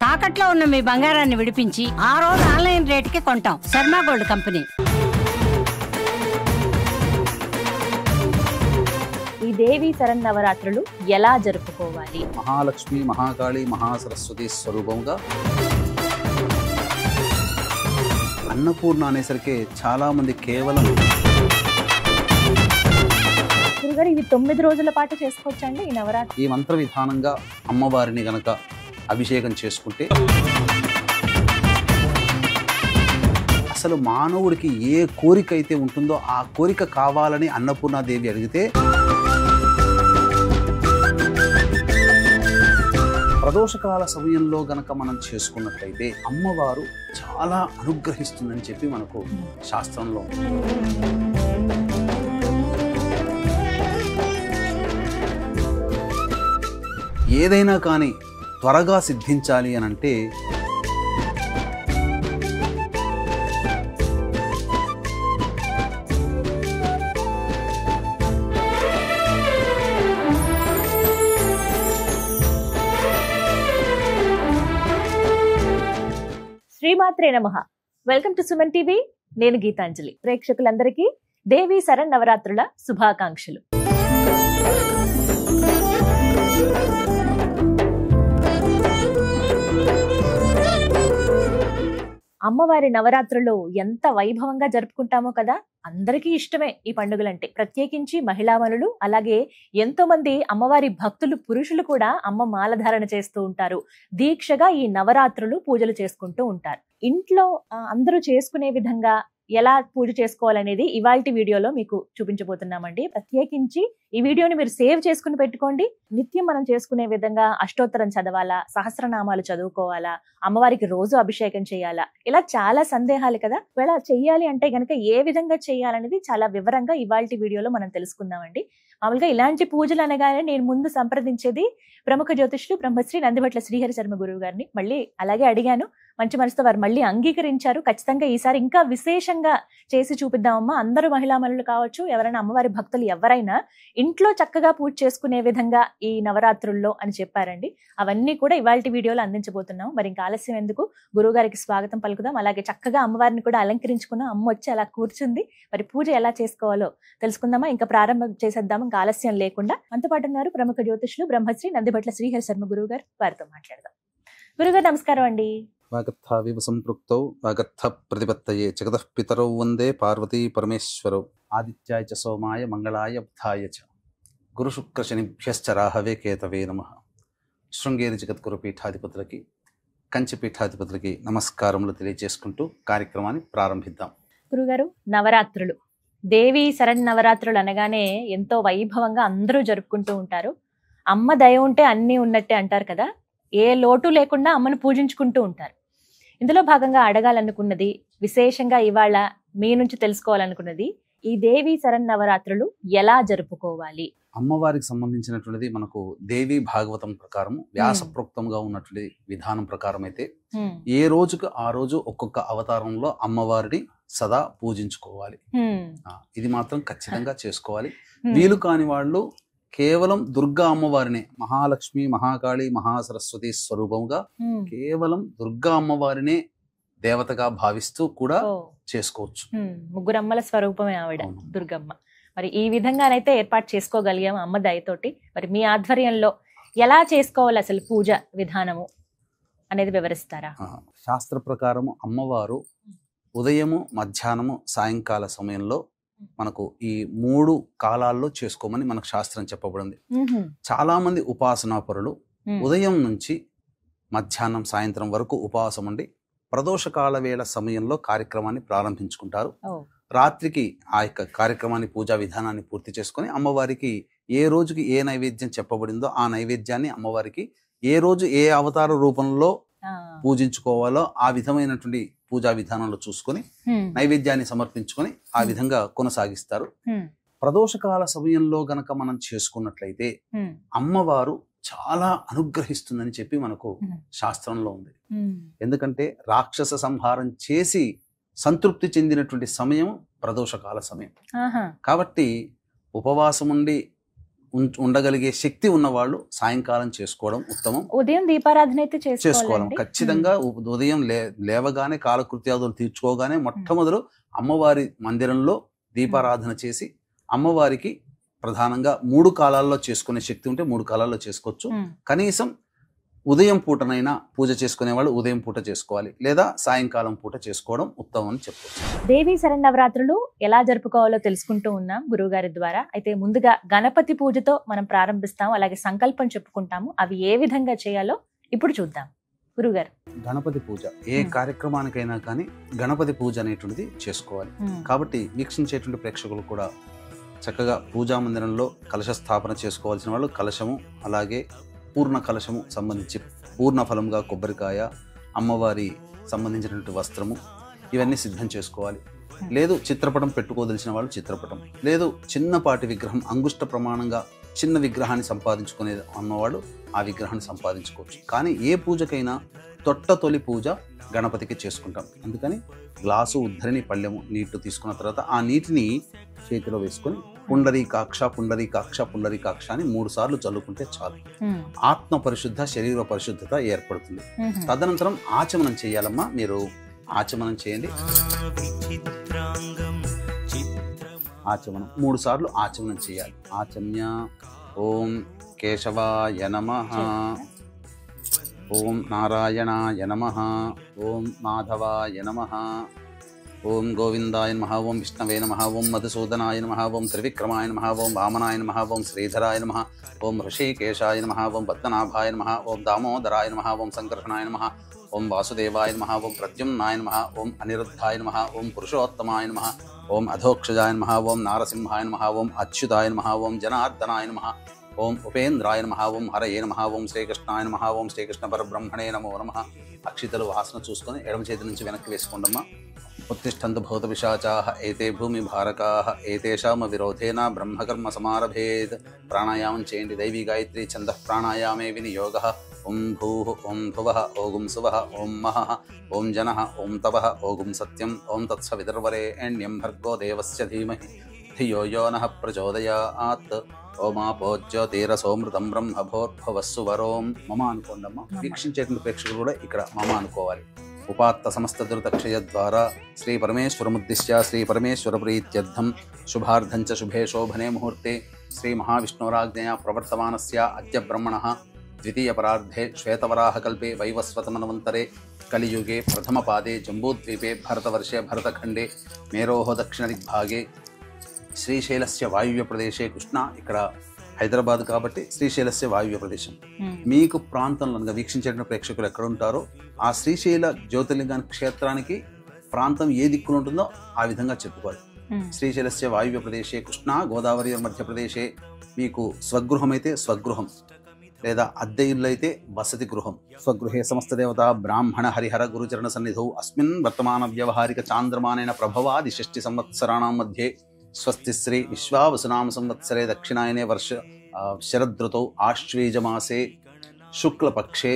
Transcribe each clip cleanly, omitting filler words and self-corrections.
తాకట్లో ఉన్న మీ బంగారాన్ని విడిపించి ఆ రోజు ఆన్లైన్ రేటుకి కొంటాం. Sharma gold company. ఈ దేవి శరన్నవరాత్రులు ఎలా జరుపుకోవాలి? మహాలక్ష్మి, మహాకాళి, మహాసరస్వతి స్వరూపంగా అన్నపూర్ణ అనేసరికి చాలా మంది కేవలం గురుగారు, ఇవి 9 రోజుల పాటు చేసుకోవచ్చండి ఈ నవరాత్రి? ఈ మంత్ర విధానంగా అమ్మవారిని గనక అభిషేకం చేసుకుంటే అసలు మానవుడికి ఏ కోరిక అయితే ఉంటుందో ఆ కోరిక కావాలని అన్నపూర్ణాదేవి అడిగితే ప్రదోషకాల సమయంలో గనక మనం చేసుకున్నట్లయితే అమ్మవారు చాలా అనుగ్రహిస్తుందని చెప్పి మనకు శాస్త్రంలో ఏదైనా కానీ త్వరగా సిద్ధించాలి అని అంటే శ్రీమాత్రే నమః. Welcome to Suman TV. నేను గీతాంజలి. ప్రేక్షకులందరికీ దేవి శరన్నవరాత్రుల శుభాకాంక్షలు. అమ్మవారి నవరాత్రులు ఎంత వైభవంగా జరుపుకుంటామో కదా. అందరికీ ఇష్టమే ఈ పండుగలంటే, ప్రత్యేకించి మహిళామణులు, అలాగే ఎంతో మంది అమ్మవారి భక్తులు, పురుషులు కూడా అమ్మ మాలధారణ చేస్తూ ఉంటారు. దీక్షగా ఈ నవరాత్రులు పూజలు చేసుకుంటూ ఉంటారు. ఇంట్లో అందరూ చేసుకునే విధంగా ఎలా పూజ చేసుకోవాలనేది ఇవాల్టి వీడియోలో మీకు చూపించబోతున్నామండి. ప్రత్యేకించి ఈ వీడియోని మీరు సేవ్ చేసుకుని పెట్టుకోండి. నిత్యం మనం చేసుకునే విధంగా అష్టోత్తరం చదవాలా, సహస్రనామాలు చదువుకోవాలా, అమ్మవారికి రోజు అభిషేకం చేయాలా, ఇలా చాలా సందేహాలు కదా. ఇలా చెయ్యాలి అంటే గనక ఏ విధంగా చేయాలనేది చాలా వివరంగా ఇవాల్టి వీడియోలో మనం తెలుసుకుందామండి. మామూలుగా ఇలాంటి పూజలు అనగానే నేను ముందు సంప్రదించేది ప్రముఖ జ్యోతిష్యులు బ్రహ్మశ్రీ నందిభట్ల శ్రీహరి శర్మ గురువు గారిని. మళ్ళీ అలాగే అడిగాను, మంచి మనసుతో వారు మళ్ళీ అంగీకరించారు. ఖచ్చితంగా ఈసారి ఇంకా విశేషంగా చేసి చూపిద్దామమ్మా, అందరూ మహిళామణులు కావచ్చు, ఎవరైనా అమ్మవారి భక్తులు ఎవరైనా ఇంట్లో చక్కగా పూజ చేసుకునే విధంగా ఈ నవరాత్రుల్లో అని చెప్పారండి. అవన్నీ కూడా ఇవాల్టి వీడియోలో అందించబోతున్నాం. మరి ఇంకా ఆలస్యం ఎందుకు, గురువు గారికి స్వాగతం పలుకుదాం. అలాగే చక్కగా అమ్మవారిని కూడా అలంకరించుకున్నాం. అమ్మ వచ్చి అలా కూర్చుంది. మరి పూజ ఎలా చేసుకోవాలో తెలుసుకుందామా? ఇంకా ప్రారంభం చేసేద్దాం ఇంకా ఆలస్యం లేకుండా. మనతో పాటు ఉన్నారు ప్రముఖ జ్యోతిష్యులు బ్రహ్మశ్రీ నందిభట్ల శ్రీహరి శర్మ గురువు గారు. వారితో మాట్లాడదాం. గురుగారు నమస్కారం అండి. వాగర్థావివ సంపృక్తౌ వాగర్థ ప్రతిపత్తయే జగతః పితరౌ వందే పార్వతీ పరమేశ్వరౌ ఆదిత్యాయ చ సోమాయ మంగళాయ బుధాయ చ గురు శుక్ర శనిభ్యశ్చ రాహవే కేతవే నమః. శృంగేరి జగద్గురు పీఠాధిపతులకి, కంచి పీఠాధిపతులకి నమస్కారములు తెలియజేసుకుంటూ కార్యక్రమాన్ని ప్రారంభిద్దాం. గురుగారు, నవరాత్రులు, దేవి శరన్నవరాత్రులు అనగానే ఎంతో వైభవంగా అందరూ జరుపుకుంటూ ఉంటారు. అమ్మ దయ ఉంటే అన్నీ ఉన్నట్టే అంటారు కదా. ఏ లోటు లేకుండా అమ్మను పూజించుకుంటూ ఉంటారు. ఇందులో భాగంగా అడగాలనుకున్నది, విశేషంగా ఇవాళ మీ నుంచి తెలుసుకోవాలనుకున్నది, ఈ దేవి శరన్నవరాత్రులు ఎలా జరుపుకోవాలి? అమ్మవారికి సంబంధించినటువంటిది మనకు దేవి భాగవతం ప్రకారం వ్యాసప్రోక్తంగా ఉన్నటువంటి విధానం ప్రకారం అయితే ఏ రోజుకు ఆ రోజు ఒక్కొక్క అవతారంలో అమ్మవారిని సదా పూజించుకోవాలి. ఇది మాత్రం ఖచ్చితంగా చేసుకోవాలి. వీలు కాని వాళ్ళు కేవలం దుర్గా అమ్మవారిని, మహాలక్ష్మి, మహాకాళి, మహాసరస్వతి స్వరూపంగా కేవలం దుర్గా అమ్మవారినే దేవతగా భావిస్తూ కూడా చేసుకోవచ్చు. ముగ్గురమ్మల స్వరూపమే ఆవిడ దుర్గమ్మ. మరి ఈ విధంగానైతే ఏర్పాటు చేసుకోగలిగాము అమ్మ దయతోటి. మరి మీ ఆధ్వర్యంలో ఎలా చేసుకోవాలి అసలు పూజ విధానము అనేది వివరిస్తారా? శాస్త్ర ప్రకారము అమ్మవారు ఉదయము, మధ్యాహ్నము, సాయంకాల సమయంలో మనకు ఈ 3 కాలాల్లో చేసుకోమని మనకు శాస్త్రం చెప్పబడింది. చాలా మంది ఉపాసనా పరులు ఉదయం నుంచి మధ్యాహ్నం, సాయంత్రం వరకు ఉపవాసం ఉండి ప్రదోషకాల వేళ సమయంలో కార్యక్రమాన్ని ప్రారంభించుకుంటారు. రాత్రికి ఆ యొక్క కార్యక్రమాన్ని, పూజా విధానాన్ని పూర్తి చేసుకొని అమ్మవారికి ఏ రోజుకి ఏ నైవేద్యం చెప్పబడిందో ఆ నైవేద్యాన్ని అమ్మవారికి ఏ రోజు ఏ అవతార రూపంలో పూజించుకోవాలో ఆ విధమైనటువంటి పూజా విధానంలో చూసుకొని నైవేద్యాన్ని సమర్పించుకొని ఆ విధంగా కొనసాగిస్తారు. ప్రదోషకాల సమయంలో గనక మనం చేసుకున్నట్లయితే అమ్మవారు చాలా అనుగ్రహిస్తుందని చెప్పి మనకు శాస్త్రంలో ఉంది. ఎందుకంటే రాక్షస సంహారం చేసి సంతృప్తి చెందినటువంటి సమయం ప్రదోషకాల సమయం. కాబట్టి ఉపవాసం ఉండి ఉండగలిగే శక్తి ఉన్నవాళ్ళు సాయంకాలం చేసుకోవడం ఉత్తమం. ఉదయం దీపారాధన అయితే చేసుకోవాలి ఖచ్చితంగా. ఉదయం లేవగానే కాలకృత్యాదులు తీర్చుకోగానే మొట్టమొదలు అమ్మవారి మందిరంలో దీపారాధన చేసి అమ్మవారికి ప్రధానంగా 3 కాలాల్లో చేసుకునే శక్తి ఉంటే 3 కాలాల్లో చేసుకోవచ్చు. కనీసం ఉదయం పూటనైనా పూజ చేసుకునే వాళ్ళు ఉదయం పూట చేసుకోవాలి, లేదా సాయంకాలం పూట చేసుకోవడం ఉత్తమం అని చెప్పవచ్చు. దేవీ శరన్నవరాత్రులు ఎలా జరుపుకోవాలో తెలుసుకుంటూ ఉన్నాం గురువు గారి ద్వారా. అయితే ముందుగా గణపతి పూజతో మనం ప్రారంభిస్తాం, అలాగే సంకల్పం చెప్పుకుంటాము. అవి ఏ విధంగా చేయాలో ఇప్పుడు చూద్దాం. గురుగారు, గణపతి పూజ ఏ కార్యక్రమానికైనా కానీ గణపతి పూజ అనేటువంటిది చేసుకోవాలి. కాబట్టి వీక్షించేటువంటి ప్రేక్షకులు కూడా చక్కగా పూజా మందిరంలో కలశ స్థాపన చేసుకోవాల్సిన వాళ్ళు కలశము, అలాగే పూర్ణ కలశము సంబంధించి పూర్ణ ఫలంగా కొబ్బరికాయ, అమ్మవారి సంబంధించినటువంటి వస్త్రము ఇవన్నీ సిద్ధం చేసుకోవాలి. లేదు చిత్రపటం పెట్టుకోదలిచిన వాళ్ళు చిత్రపటం, లేదు చిన్నపాటి విగ్రహం అంగుష్ట ప్రమాణంగా చిన్న విగ్రహాన్ని సంపాదించుకునే అన్నవాళ్ళు ఆ విగ్రహాన్ని సంపాదించుకోవచ్చు. కానీ ఏ పూజకైనా తొలి పూజ గణపతికి చేసుకుంటాం. అందుకని గ్లాసు ఉద్ధరిని పళ్ళెము నీళ్లు తీసుకున్న తర్వాత ఆ నీటిని చేతిలో వేసుకొని పుండరీకాక్ష పుండరీకాక్ష పుండరీకాక్ష అని 3 సార్లు చల్లుకుంటే చాలు. ఆత్మ పరిశుద్ధ, శరీర పరిశుద్ధత ఏర్పడుతుంది. తదనంతరం ఆచమనం చేయాలమ్మా. మీరు ఆచమనం చేయండి. ఆచమనం 3 సార్లు ఆచమనం చేయాలి. ఆచమ్య ఓం కేశవాయ నమః, ఓం నారాయణాయ నమః, ఓం మాధవాయ నమః, ఓం గోవిందాయ నమః, ఓం విష్ణవే నమః, ఓం మధుసూదనాయ నమః, ఓం త్రివిక్రమాయ నమః, ఓం వామనాయ నమః, ఓం శ్రీధరాయ నమః, ఓం ఋషికేశాయ నమః, ఓం పద్మనాభాయ నమః, ఓం దామోదరాయ నమః, ఓం సంకర్షణాయ నమః, ఓం వాసుదేవాయ నమః, ఓం ప్రద్యుమ్నాయ నమః, ఓం అనిరుద్ధాయ నమః, ఓం పురుషోత్తమాయ నమః, ఓం అధోక్షజాయ నమః, ఓం నారసింహాయ నమః, ఓం అచ్యుతాయ నమః, ఓం జనార్దనాయ నమః, ఓం ఉపేంద్రాయ నమః, ఓం హరయే నమః, ఓం శ్రీకృష్ణాయ నమః, ఓం శ్రీకృష్ణ పరబ్రహ్మణే నమో నమః. అక్షితలు వాసన చూసుకొని ఎడమ చేతి నుంచి వెనక్కి వేసుకోండమ్మా. ఉత్తిష్టంతు భూత పిశాచాః ఏతే భూమి భారకాః ఏతేషామ విరోధేన బ్రహ్మకర్మ సమారభేత్. ప్రాణాయామం చేయండి. దైవీ గాయత్రి ఛందః ప్రాణాయామే వినియోగః. ఓం భూః ఓం భువః ఓం సువః ఓం మహః ఓం జనః ఓం తపః ఓం సత్యం ఓం తత్సవితుర్వరేణ్యం భర్గో దేవస్య ధీమహి ధియో యో నః ప్రచోదయాత్. ఓమాపో జ్యోతిరసోమృతం బ్రహ్మభోర్భవస్సు వరోం. మమ అనుకోండమ్మా. వీక్షించేటువంటి ప్రేక్షకులు కూడా ఇక్కడ మమ అనుకోవాలి. ఉపాత్త సమస్త దురితక్షయ ద్వారా శ్రీ పరమేశ్వరముద్దిశ్య శ్రీ పరమేశ్వర ప్రీత్యర్థం శుభార్థం చ శుభే శోభనే ముహూర్తే శ్రీ మహావిష్ణోరాజ్ఞయా ప్రవర్తమానస్య అద్య బ్రహ్మణః ద్వితీయ పరార్ధే శ్వేతవరాహకల్పే వైవస్వతమన్వంతరే కలియుగే ప్రథమపాదే జంబూద్వీపే భరతవర్షే భరతఖండే మేరోహ దక్షిణ దిగ్భాగే శ్రీశైలస్య వాయువ్య ప్రదేశే కృష్ణ. ఇక్కడ హైదరాబాద్ కాబట్టి శ్రీశైలస్య వాయువ్య ప్రదేశం. మీకు ప్రాంతంలో వీక్షించేటువంటి ప్రేక్షకులు ఎక్కడ ఉంటారో ఆ శ్రీశైల జ్యోతిర్లింగానికి క్షేత్రానికి ప్రాంతం ఏ దిక్కున ఉంటుందో ఆ విధంగా చెప్పుకోవాలి. శ్రీశైలస్య వాయువ్య ప్రదేశే కృష్ణ గోదావరి మధ్యప్రదేశే. మీకు స్వగృహం అయితే స్వగృహం, లేదా అద్దె ఇల్లు అయితే వసతి గృహం. స్వగృహే సమస్త దేవత బ్రాహ్మణ హరిహర గురుచరణ సన్నిధౌ అస్మిన్ వర్తమాన వ్యవహారిక చాంద్రమానేన ప్రభవాది 6 సంవత్సరాణం మధ్యే స్వస్తి శ్రీ విశ్వావసునామ సంవత్సరే దక్షిణాయనే వర్ష శరదృతౌ ఆశ్వీజమాసే శుక్లపక్షే.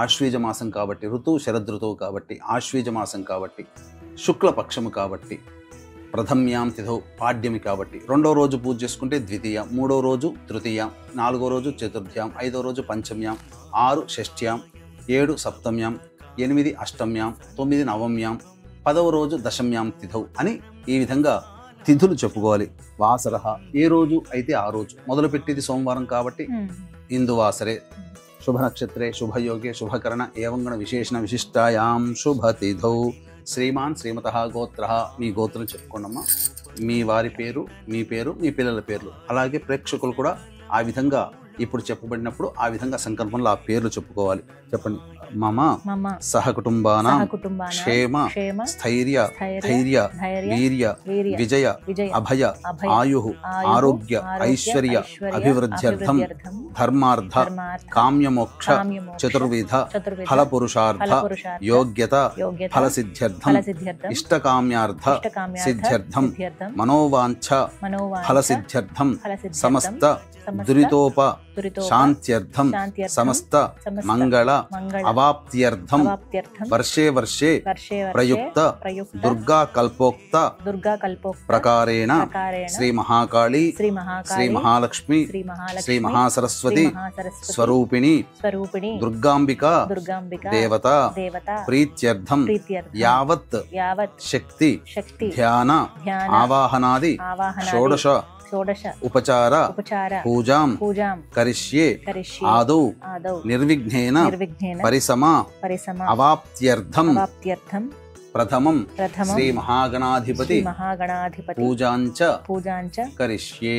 ఆశ్వీజమాసం కాబట్టి ఋతువు శరదృతువు కాబట్టి ఆశ్వీజమాసం కాబట్టి శుక్లపక్షము కాబట్టి ప్రథమ్యాం తిథౌ పాడ్యమి కాబట్టి 2వ రోజు పూజ చేసుకుంటే ద్వితీయ, 3వ రోజు తృతీయ, 4వ రోజు చతుర్థ్యాం, 5వ రోజు పంచమ్యాం, 6 షష్ఠ్యాం, 7 సప్తమ్యాం, 8 అష్టమ్యాం, 9 నవమ్యాం, 10వ రోజు దశమ్యాం తిథౌ అని ఈ విధంగా తిథులు చెప్పుకోవాలి. వాసర ఏ రోజు అయితే ఆ రోజు. మొదలు పెట్టేది సోమవారం కాబట్టి ఇందువాసరే. శుభ నక్షత్రే శుభయోగే శుభకరణ ఏవంగణ విశేషణ విశిష్టాయాం శుభ తిథౌ. శ్రీమాన్ శ్రీమతః గోత్రః. మీ గోత్రం చెప్పుకోండమ్మా. మీ వారి పేరు, మీ పేరు, మీ పిల్లల పేర్లు. అలాగే ప్రేక్షకులు కూడా ఆ విధంగా ఇప్పుడు చెప్పబడినప్పుడు ఆ విధంగా సంకల్పంలో ఆ పేర్లు చెప్పుకోవాలి. చెప్పండి. మమ సహకుటుంబానాం క్షేమ స్థైర్య ధైర్య వీర్య విజయ అభయ ఆయుః ఆరోగ్య ఐశ్వర్య అభివృద్ధ్యర్థం ధర్మార్థ కామ్యమోక్ష చతుర్విధ ఫలపురుషార్థ యోగ్యత ఫలసిద్ధ్యర్థం ఇష్టకామ్యార్థ సిద్ధ్యర్థం మనోవాంఛ ఫలసిద్ధ్యర్థం సమస్త దురితోప శాంత్యర్థం సమస్త మంగళ అవాప్త్యర్థం వర్షే వర్షే ప్రయుక్త దుర్గా కల్పోక్త ప్రకారేణ శ్రీ మహాకాళీ శ్రీ మహాలక్ష్మి శ్రీ మహాసరస్వతి స్వరూపిణి దుర్గాంబిక దేవత ప్రీత్యర్థం యావత్ శక్తి ధ్యాన ఆవాహనాది షోడశ ఉపచార పూజాం కరిష్యే ఆదౌ నిర్విఘ్నేన పరిసమ అవాప్త్యర్థం ప్రథమం శ్రీ మహాగణాధిపతి పూజాంచ కరిష్యే.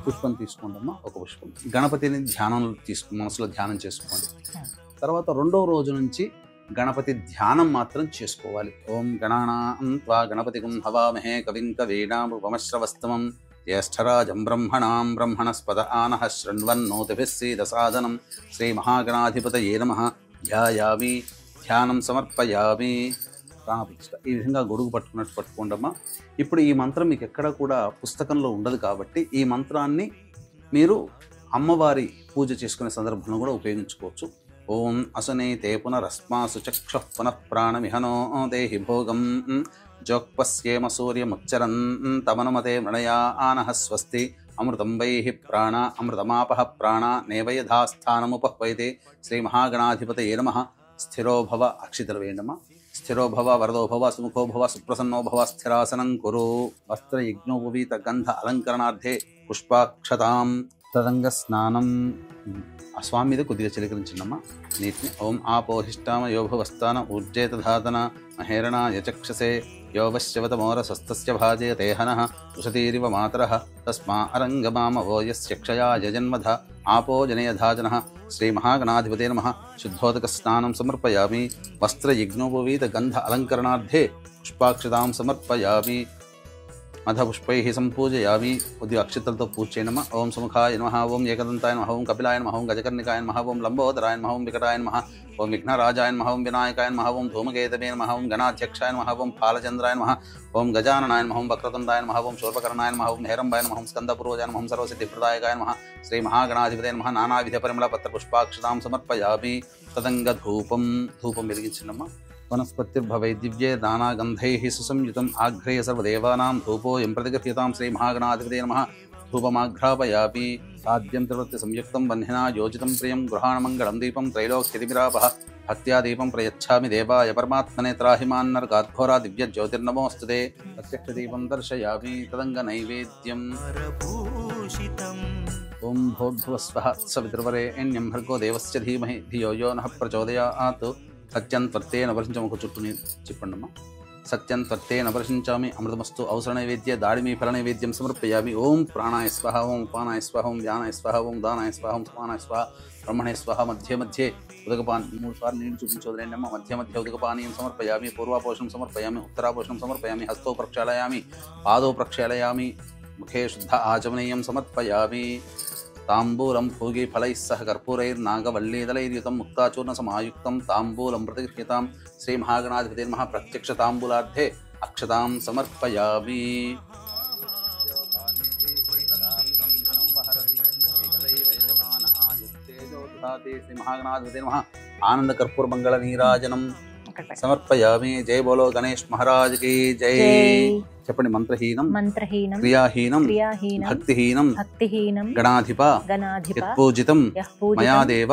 పుష్పం తీసుకోండమ్మా, ఒక పుష్పం. గణపతిని మనసులో ధ్యానం చేసుకోండి. తర్వాత రెండవ రోజు నుంచి గణపతి ధ్యానం మాత్రం చేసుకోవాలి. ఓం గణానాం త్వా గణపతిగం హవామహే కవిం కవీనాముపమశ్రవస్తమం జ్యేష్ఠరాజం బ్రహ్మణాం బ్రహ్మణస్పద ఆనః శృణ్వన్నోతిభిः సీదసాదనం శ్రీ మహాగణాధిపతయే నమః ధ్యాయామి ధ్యానం సమర్పయామి. ప్రాణప్రతిష్ఠ ఈ విధంగా గొడుగు పట్టుకున్నట్టు పట్టుకోండమ్మా. ఇప్పుడు ఈ మంత్రం మీకు ఎక్కడ కూడా పుస్తకంలో ఉండదు కాబట్టి ఈ మంత్రాన్ని మీరు అమ్మవారి పూజ చేసుకునే సందర్భంలో కూడా ఉపయోగించుకోవచ్చు. ఓం అసునైతే పునరస్మాసు చక్షుః పునః ప్రాణమిహనో దేహి భోగం జోక్పస్యేమ సూర్యముచ్చరన్ తమనుమతే మృణయా ఆనః స్వస్తి అమృతం వైహి ప్రాణ అమృతమాపః ప్రాణ నేవయథాస్థానముపహ్వైతే శ్రీ మహాగణాధిపతయే నమః. స్థిరో భవ, అక్షితలు వేయండమ్మా. స్థిరో భవ వరదో భవ సుముఖో భవ సుప్రసన్నో భవ స్థిరాసనం కురు. వస్త్రయజ్ఞోపవీత గంధ అలంకరణార్థే పుష్పాక్షతాం తదంగ స్నానం. ఆ స్వామి మీద కొద్దిగా చిలకరించిందమ్మా నీటిని. ఓం ఆపోహిష్టామ యోభవస్థాన ఊర్జేతధాతన మహేరణా యచక్షసే యోవశ్యవతమోర స్వస్థస్య భాజే తేహనః ఉషతీరివ మాతరః తస్మా అరంగమామవో యస్య క్షయా యజన్మధ ఆపో జనయధాజనః శ్రీ మహాగణాధిపతే నమః. శుద్ధోదక స్నానం సమర్పయామి. వస్త్రయజ్ఞోపవీత గంధ అలంకరణార్థే పుష్పాక్షతాం సమర్పయామి. మధపుష్పైః సంపూజయామి. కొద్దిగా అక్షతలతో పూజ చేయనమా. ఓం సుముఖాయ నమః, ఓం ఏకదంతాయ నమః, ఓం కపిలాయ నమః, ఓం గజకర్ణికాయ నమః, ఓం లంబోదరాయ నమః, ఓం వికటాయ నమః, ఓం విఘ్నరాజాయ నమః, ఓం వినాయకాయ నమః, ఓం ధూమకేతవే నమః, ఓం గణాధ్యక్షాయ నమః, ఓం ఫాలచంద్రాయ నమః, ఓం గజాననాయ నమః, ఓం వక్రతుండాయ నమః, ఓం శూర్పకర్ణాయ నమః, ఓం హేరంబాయ నమః, ఓం స్కందపూర్వజాయ నమః, ఓం సర్వసిద్ధిప్రదాయకాయ నమః. శ్రీ మహాగణాధిపతే నమః. నానావిధ పరిమళ పత్ర పుష్పాక్షతాం సమర్పయామి. తదంగ ధూపం వెలిగించినమ్మా. వనస్పతిర్భవై దివ్యే నానాగంధైః సుసంయుతం ఆఘ్రేయ సర్వదేవానాం ధూపోయం ప్రతిగృహ్యతాం శ్రీ మహాగణాధిపతే నమః. ధూపమాఘ్రాపయామి. సాధ్యం త్రివృత్తి సంయుక్తం వహ్నినా యోజితం ప్రియం గృహాణమంగళం దీపం త్రైలోక్యతిమిరాపః భక్త్యా దీపం ప్రయచ్ఛామి దేవాయ పరమాత్మనే త్రాహిమాన్నర్గాద్ఘోరా దివ్య జ్యోతిర్నమోస్తుతే. ప్రత్యక్ష దీపం దర్శయామి. తదంగ నైవేద్యం. ఓం భోర్భువస్వః సవితుర్వరేణ్యం భర్గో దేవస్య ధీమహి ధియో యో నః ప్రచోదయాత్. సత్యం త్వర్తేన వర్షించము. ఒక చుట్టూ చెప్పండమ్మా. సత్యం త్వర్తేన వర్షించామి. అమృతమస్తు. అవసర నైవేద్య దాడిమి ఫల నైవేద్యం సమర్పయామి. ఓం ప్రాణాయ స్వహ, ఓం పానాయ స్వహ, ఓం వ్యానాయ స్వహ, ఓం దానాయ స్వహ, ఓం సమానాయ స్వహ, బ్రహ్మణే స్వహ. మధ్య మధ్య ఉదకపాన్ 3 సార్లు నీళ్ళు చూపించోదరేండమ్మ. మధ్య మధ్య ఉదకపానీయం సమర్పయామి. పూర్వాపోషణం సమర్పయామి. ఉత్తరాపోషణం సమర్పయామి. హస్తో ప్రక్షాళయామి. పాదో ప్రక్షాళయామి. ముఖే శుద్ధ ఆచమనీయం సమర్పయామి. తాంబూలం భోగి ఫలైః సహ కర్పూరైర్నాగవల్లీదలైర్యుతం ముక్తాచూర్ణ సమాయుక్తం తాంబూలం ప్రతిగృహ్యతాం శ్రీ మహాగణాధిపతే నమః. ప్రత్యక్ష తాంబూలార్థే అక్షతాం సమర్పయామి. శ్రీ మహాగణాధిపతే నమః. ఆనంద కర్పూర మంగళ నీరాజనం సమర్పయామి. జై బోలో గణేష్ మహారాజ్ కి జై. చెప్పండి. మంత్రహీనం క్రియాహీనం భక్తిహీనం గణాధిప యత్పూజితం మయా దేవ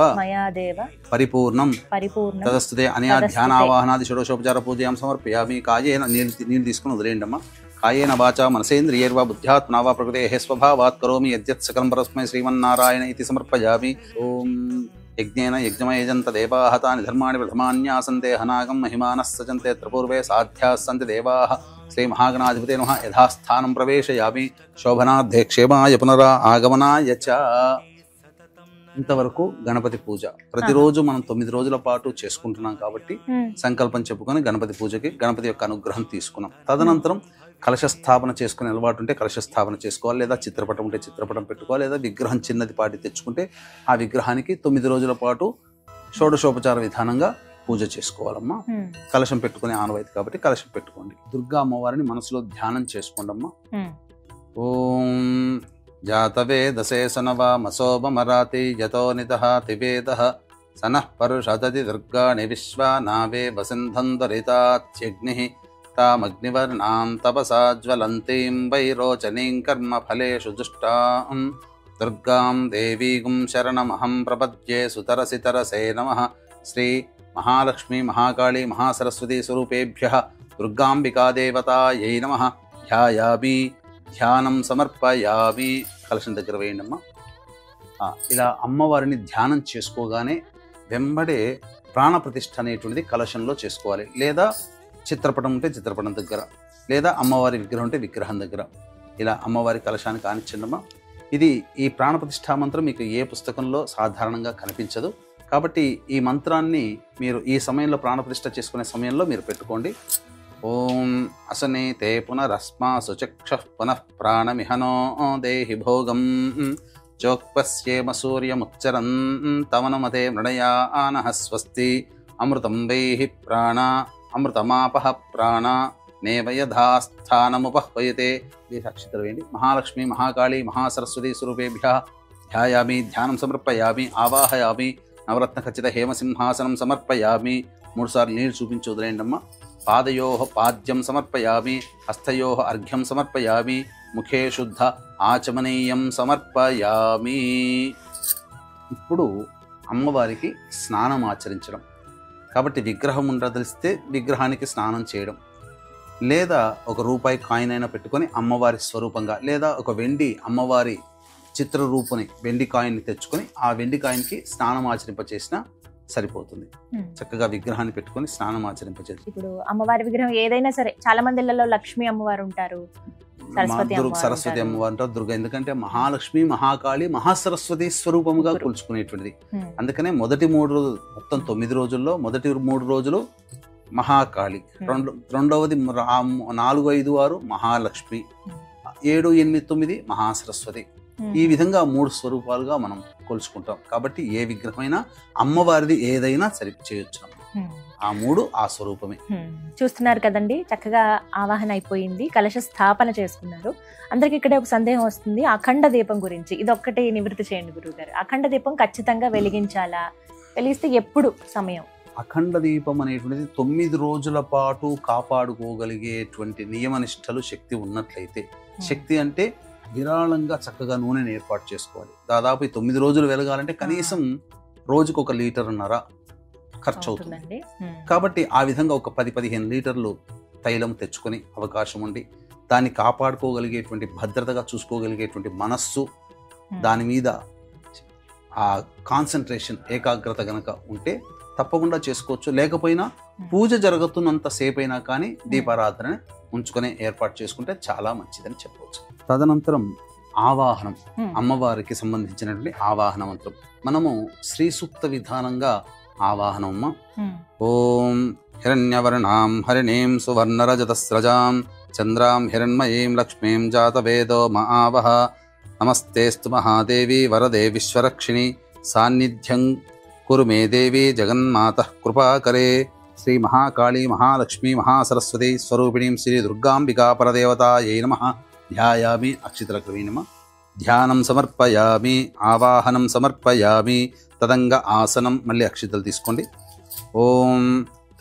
పరిపూర్ణం తదస్తుతే అనయా ధ్యానావాహనాది షోడశోపచార పూజయాం సమర్పయామి. కాయేన నీళ్ళు తీసుకుని వదిలేయండమ్మా. కాయేన వాచా మనసేంద్రియైర్వా బుద్ధ్యాత్మనా వా ప్రకృతేః స్వభావాత్ కరోమి యద్యత్ సకలం పరస్మై శ్రీమన్నారాయణ ఇతి సమర్పయామి. ఓం యజ్ఞేన యజ్ఞమయజంత దేవాః తాని ధర్మాణి ప్రథమాన్యాసంతే హనాగం మహిమానః సజంతే త్రిపూర్వే సాధ్యాः సంతి దేవాః. శ్రీ మహాగణాధిపతే నమః. యథాస్థానం ప్రవేశయామి. శోభనార్థే క్షేమాయ పునరా ఆగమనాయ చ. ఇంతవరకు గణపతి పూజ ప్రతిరోజు మనం 9 రోజుల పాటు చేసుకుంటున్నాం కాబట్టి సంకల్పం చెప్పుకొని గణపతి పూజకి గణపతి యొక్క అనుగ్రహం తీసుకున్నాం. తదనంతరం కలశ స్థాపన చేసుకునే అలవాటు ఉంటే కలశ స్థాపన చేసుకోవాలి, లేదా చిత్రపటం ఉంటే చిత్రపటం పెట్టుకోవాలి, లేదా విగ్రహం చిన్నది పాటి తెచ్చుకుంటే ఆ విగ్రహానికి 9 రోజుల పాటు షోడశోపచార విధానంగా పూజ చేసుకోవాలమ్మా. కలశం పెట్టుకునే ఆనవాయితీ కాబట్టి కలశం పెట్టుకోండి. దుర్గా అమ్మవారిని మనసులో ధ్యానం చేసుకోండి అమ్మా. ఓం జాతవేదసే సనవామసోమరాతి యతో నితః తివేదః సనః పరుషదతి దుర్గాణి విశ్వానావే వసింధం దరితాత్యగ్నిః తామగ్నివర్ణాం తపసా జ్వలంతీం వైరోచనీం కర్మఫలేషు దుష్టాం దుర్గాం దేవీగుం శరణమహం ప్రపద్యే సుతరసితరసే నమః. శ్రీ మహాలక్ష్మీ మహాకాళీ మహాసరస్వతీ స్వరూపేభ్యః దుర్గాంబికా దేవతాయై నమః. ధ్యాయామి, ధ్యానం సమర్పయామి. కలశం దగ్గర వేయండమ్మా. ఇలా అమ్మవారిని ధ్యానం చేసుకోగానే వెంబడే ప్రాణప్రతిష్ఠ అనేటువంటిది కలశంలో చేసుకోవాలి. లేదా చిత్రపటం ఉంటే చిత్రపటం దగ్గర, లేదా అమ్మవారి విగ్రహం ఉంటే విగ్రహం దగ్గర ఇలా అమ్మవారి కలశానికి ఆనిచ్చండమ్మా. ఈ ప్రాణప్రతిష్ఠా మంత్రం మీకు ఏ పుస్తకంలో సాధారణంగా కనిపించదు కాబట్టి ఈ మంత్రాన్ని మీరు ఈ సమయంలో ప్రాణప్రతిష్ఠ చేసుకునే సమయంలో మీరు పెట్టుకోండి. ఓం అసనే తే పునరస్మా సుచక్ష పునః ప్రాణమిహనో దేహి భోగం చోక్పస్యేమ సూర్యముచ్చరం తమనుమతే మృణయానః స్వస్తి అమృతం వైహి ప్రాణ అమృతమాపః ప్రాణ నేవయధాస్థానముపహ్వయతే. అక్షతలు వేయండి. మహాలక్ష్మి మహాకాళీ మహాసరస్వతీ స్వరూపేభ్యః ధ్యాయామి, ధ్యానం సమర్పయామి, ఆవాహయామి. నవరత్న ఖచ్చిత హేమసింహాసనం సమర్పయామి. 3 సార్లు నీళ్ళు చూపించి వదిలేయండమ్మా. పాదయోః పాద్యం సమర్పయామి, హస్తయోః అర్ఘ్యం సమర్పయామి, ముఖే శుద్ధ ఆచమనీయం సమర్పయామి. ఇప్పుడు అమ్మవారికి స్నానం ఆచరించడం కాబట్టి విగ్రహం ఉండదలిస్తే విగ్రహానికి స్నానం చేయడం, లేదా ఒక రూపాయి కాయిన్ అయినా పెట్టుకొని అమ్మవారి స్వరూపంగా, లేదా ఒక వెండి అమ్మవారి చిత్రరూపుని వెండి కాయిన్ని తెచ్చుకొని ఆ వెండి కాయిన్కి స్నానం ఆచరింపచేసినా సరిపోతుంది. చక్కగా విగ్రహాన్ని పెట్టుకొని స్నానం ఆచరింపచేసి. ఇప్పుడు అమ్మవారి విగ్రహం ఏదైనా సరే, చాలా మంది ఇళ్లలో లక్ష్మీ అమ్మవారు ఉంటారు, సరస్వతి అమ్మవారు అంటారు, దుర్గా. ఎందుకంటే మహాలక్ష్మి మహాకాళి మహాసరస్వతి స్వరూపముగా కొలుచుకునేటువంటిది. అందుకనే మొదటి 3 రోజులు, మొత్తం 9 రోజుల్లో మొదటి 3 రోజులు మహాకాళి, రెండవది 4, 5, 6 మహాలక్ష్మి, 7, 8, 9 మహాసరస్వతి. ఈ విధంగా 3 స్వరూపాలుగా మనం కొలుచుకుంటాం. కాబట్టి ఏ విగ్రహమైనా అమ్మవారిది ఏదైనా సరి చేయొచ్చు. ఆ 3 ఆ స్వరూపమే. చూస్తున్నారు కదండి, చక్కగా ఆవాహన అయిపోయింది, కలశ స్థాపన చేసుకున్నారు. అందరికి ఇక్కడే ఒక సందేహం వస్తుంది, అఖండ దీపం గురించి. ఇది ఒక్కటి నివృత్తి చేయండి గురువుగారు. అఖండ దీపం ఖచ్చితంగా వెలిగించాలా? వెలిగిస్తే ఎప్పుడు సమయం? అఖండ దీపం అనేటువంటిది 9 రోజుల పాటు కాపాడుకోగలిగేటువంటి నియమనిష్టలు శక్తి ఉన్నట్లయితే, శక్తి అంటే విరాళంగా చక్కగా నూనెను ఏర్పాటు చేసుకోవాలి. దాదాపు 9 రోజులు వెలగాలంటే కనీసం రోజుకు 1.5 లీటర్ ఖర్చు అవుతుంది. కాబట్టి ఆ విధంగా ఒక 10-15 లీటర్లు తైలం తెచ్చుకొని అవకాశం ఉండి దాన్ని కాపాడుకోగలిగేటువంటి, భద్రతగా చూసుకోగలిగేటువంటి మనస్సు, దాని మీద ఆ కాన్సన్ట్రేషన్, ఏకాగ్రత గనక ఉంటే తప్పకుండా చేసుకోవచ్చు. లేకపోయినా పూజ జరుగుతున్నంత సేపైనా కానీ దీపారాధన ఉంచుకొని ఏర్పాటు చేసుకుంటే చాలా మంచిదని చెప్పవచ్చు. తదనంతరం ఆవాహనం, అమ్మవారికి సంబంధించినటువంటి ఆవాహన మంత్రం. మనము శ్రీ సూక్త విధానంగా ఆవాహనమ్మ. ఓం హిరణ్యవర్ణాం హరిణీం సువర్ణరజతస్రజాం చంద్రాం హిరణ్మయీం లక్ష్మీం జాతవేదో మహావహ. నమస్తేస్తు మహాదేవి వరదే విశ్వరక్షిణి సాన్నిధ్యం కురు మే దేవి జగన్మాతః కృపాకరే. శ్రీ మహాకాళీ మహాలక్ష్మీ మహాసరస్వతి స్వరూపిణీం శ్రీ దుర్గాంబికా పరదేవతాయై నమః. ధ్యాయామి, అక్షితలకు వేయనమా. ధ్యానం సమర్పయామి, ఆవాహనం సమర్పయామి. తదంగ ఆసనం, మళ్ళీ అక్షితలు తీసుకోండి. ఓం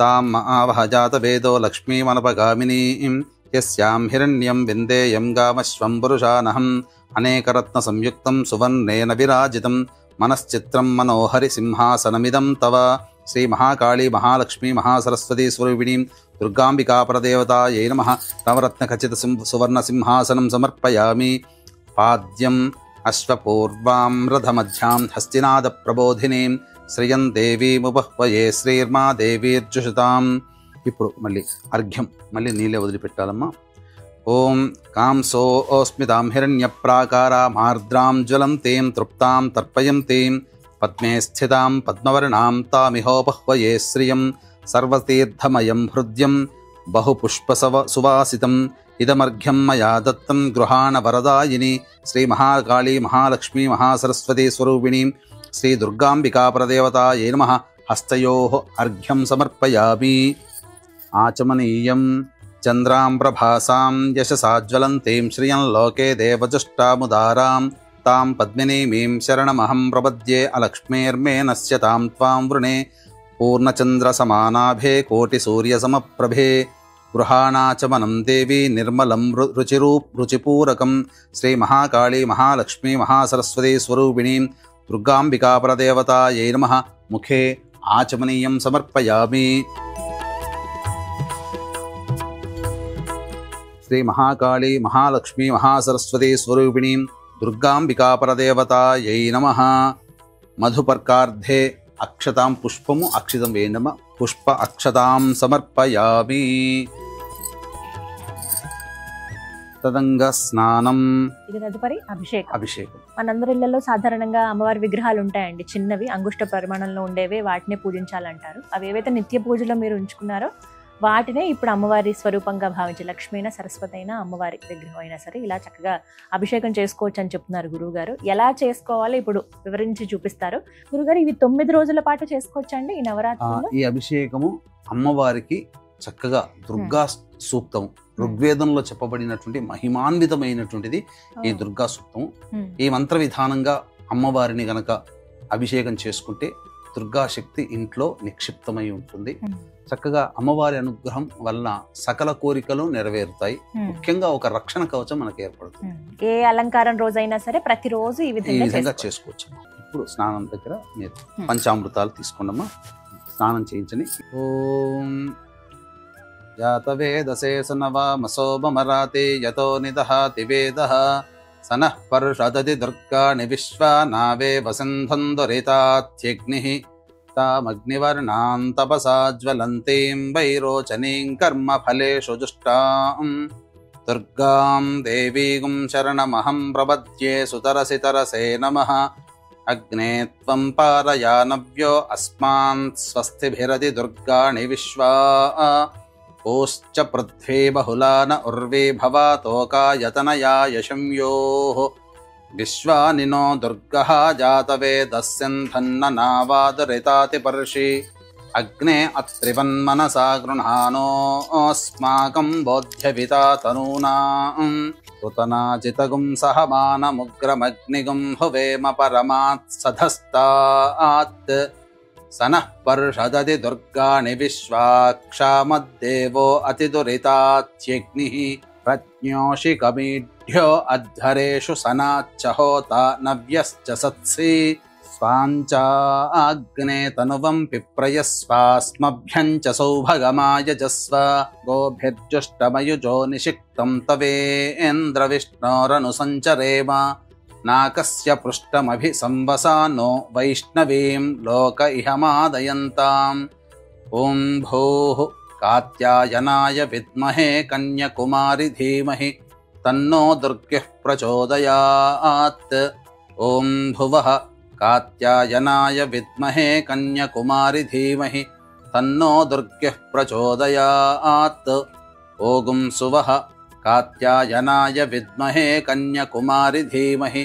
తాం ఆవహ జాతవేదో లక్ష్మీమనపగామినీం యస్యాం హిరణ్యం విందేయం గామశ్వం పురుషానహం అనేకరత్న సంయుక్తం సువర్ణేన విరాజితం మనశ్చిత్రం మనోహరి సింహాసనమిదం తవ. శ్రీ మహాకాళీ మహాలక్ష్మీ మహాసరస్వతి స్వరూపిణీం దుర్గాంబికా పరదేవతాయై నమః. నవరత్న ఖచ్చిత సువర్ణ సింహాసనం సమర్పయామి. పాద్యం అశ్వపూర్వాం రథమధ్యాం హస్తినాద ప్రబోధినీం శ్రియం దేవీముపహ్వయే శ్రీర్మా దేవీర్జుషతాం. ఇప్పుడు మళ్ళీ అర్ఘ్యం, మళ్ళీ నీళ్ళే వదిలిపెట్టాలమ్మా. ఓం కాంసోస్మితాం హిరణ్యప్రాకారామార్ద్రాం జ్వలంతీం తృప్తాం తర్పయంతీం పద్మే స్థితాం పద్మవర్ణాం తామిహోపహ్వయే శ్రియం సర్వతీర్థమయం హృద్యం బహుపుష్పసవ సువాసితం ఇదమర్ఘ్యం మయా దత్తం గృహాణ వరదాయిని. శ్రీ మహాకాళీ మహాలక్ష్మీ మహాసరస్వతి స్వరూపిణీం శ్రీ దుర్గాంబికా పరదేవతాయై నమః. హస్తయోః అర్ఘ్యం సమర్పయామి. ఆచమనీయం చంద్రాం ప్రభాసాం యశసాజ్వలంతీం శ్రియం లోకే దేవజుష్టాముదారాం తాం పద్మినీమీం శరణమహం ప్రపద్యే అలక్ష్మీర్మే నశ్యతాం త్వాం వృణే పూర్ణచంద్రసమానాభే కోటిసూర్యసమప్రభే. గృహాణాచమనం దేవి నిర్మలం రుచిపూరకం శ్రీమహాకాళీ మహాలక్ష్మీ మహాసరస్వతీ స్వరూపిణీం దుర్గాంబికాపరదేవతాయై నమః. ముఖే ఆచమనీయం సమర్పయామి. శ్రీమహాకాళీ మహాలక్ష్మీ మహాసరస్వతీ స్వరూపిణీం దుర్గాంబికాపరదేవతాయై నమః. మధుపర్కార్ధే అక్షతాం పుష్పము అక్షితం వేయండమ్మ. పుష్ప అక్షతాం సమర్పయామి. తదంగ స్నానం. ఇది తదుపరి అభిషేకం. అభిషేకం మనందరి ఇళ్లలో సాధారణంగా అమ్మవారి విగ్రహాలు ఉంటాయండి, చిన్నవి అంగుష్ట పరిమాణంలో ఉండేవే, వాటినే పూజించాలంటారు. అవి ఏవైతే నిత్య పూజలో మీరు ఉంచుకున్నారో వాటినే ఇప్పుడు అమ్మవారి స్వరూపంగా భావించి లక్ష్మీ అయినా సరస్వతి అయినా అమ్మవారి విగ్రహం అయినా సరే ఇలా చక్కగా అభిషేకం చేసుకోవచ్చు అని చెప్తున్నారు గురువు గారు. ఎలా చేసుకోవాలో ఇప్పుడు వివరించి చూపిస్తారు గురుగారు. ఇవి 9 రోజుల పాటు చేసుకోవచ్చు అండి ఈ నవరాత్రుల్లో? ఈ అభిషేకము అమ్మవారికి చక్కగా దుర్గా సూక్తం, ఋగ్వేదంలో చెప్పబడినటువంటి మహిమాన్వితమైనటువంటిది ఈ దుర్గా సూక్తం. ఈ మంత్ర విధానంగా అమ్మవారిని గనక అభిషేకం చేసుకుంటే దుర్గాశక్తి ఇంట్లో నిక్షిప్తమై ఉంటుంది. చక్కగా అమ్మవారి అనుగ్రహం వలన సకల కోరికలు నెరవేరుతాయి. ముఖ్యంగా ఒక రక్షణ కవచం మనకు ఏర్పడుతుంది. ఏ అలంకారం రోజైనా సరే ప్రతిరోజు ఈ విధంగా చేసుకోవచ్చు. ఇప్పుడు స్నానం దగ్గర మీరు పంచామృతాలు తీసుకోండమ్మా, స్నానం చేయించని. ఓం జాతవేదశేషనవామసోమరాతే యతో నిదహాతి వేదః సనః పర్షదతి దుర్గాణి విశ్వానావే వసింధందురితాత్యగ్నిః తామగ్నివర్ణాం తపసా జ్వలంతీం వైరోచనీం కర్మఫలేషు జుష్టాం దుర్గాం దేవీం శరణమహం ప్రపద్యే సుతరసితరసే నమః. అగ్నే త్వం పారయానవ్యో అస్మాన్ స్వస్తిభిరతి దుర్గాణి విశ్వా ఓశ్చ పృథ్వీ బహుళాన ఉర్వీ భవాతోకాయతనయా యశంయోః విశ్వానినో దుర్గః జాతవేదస్యంధన్ననావాదురితాతి పర్షి అగ్నే అత్రివన్మనసా గృహాణోస్మాకం బోధ్యవితా తనూనాం కృతనాజితగుం సహమానముగ్రమగ్నిగుం హువేమ పరమాత్ సధస్తాత్ సనః పర్షదతి దుర్గాణి విశ్వాక్షామద్దేవో అతిదురితాత్యగ్నిః ప్రజ్ఞోషికమీఢ్యో అధ్వరేషు సనాచ్చ హోత నవ్యశ్చ సత్సి స్వాంచాగ్నే తనువం పిప్రయస్వాస్మభ్యం చ సౌభగమాయజస్వ గోభిర్జుష్టమయుజో నిషిక్తం తవేంద్ర విష్ణోరను సంచరేమ నాకస్య పృష్టమభి సంవసానో వైష్ణవీం లోక ఇహమాదయంతాం. ఓం భూః కాత్యాయనాయ విద్మహే కన్యకుమారి ధీమహి తన్నో దుర్గః ప్రచోదయాత్. ఓం భువః కాత్యాయనాయ విద్మహే కన్యకుమారి ధీమహి తన్నో దుర్గః ప్రచోదయాత్. ఓం సువః కాత్యాయనాయ విద్మహే కన్యకుమారి ధీమహి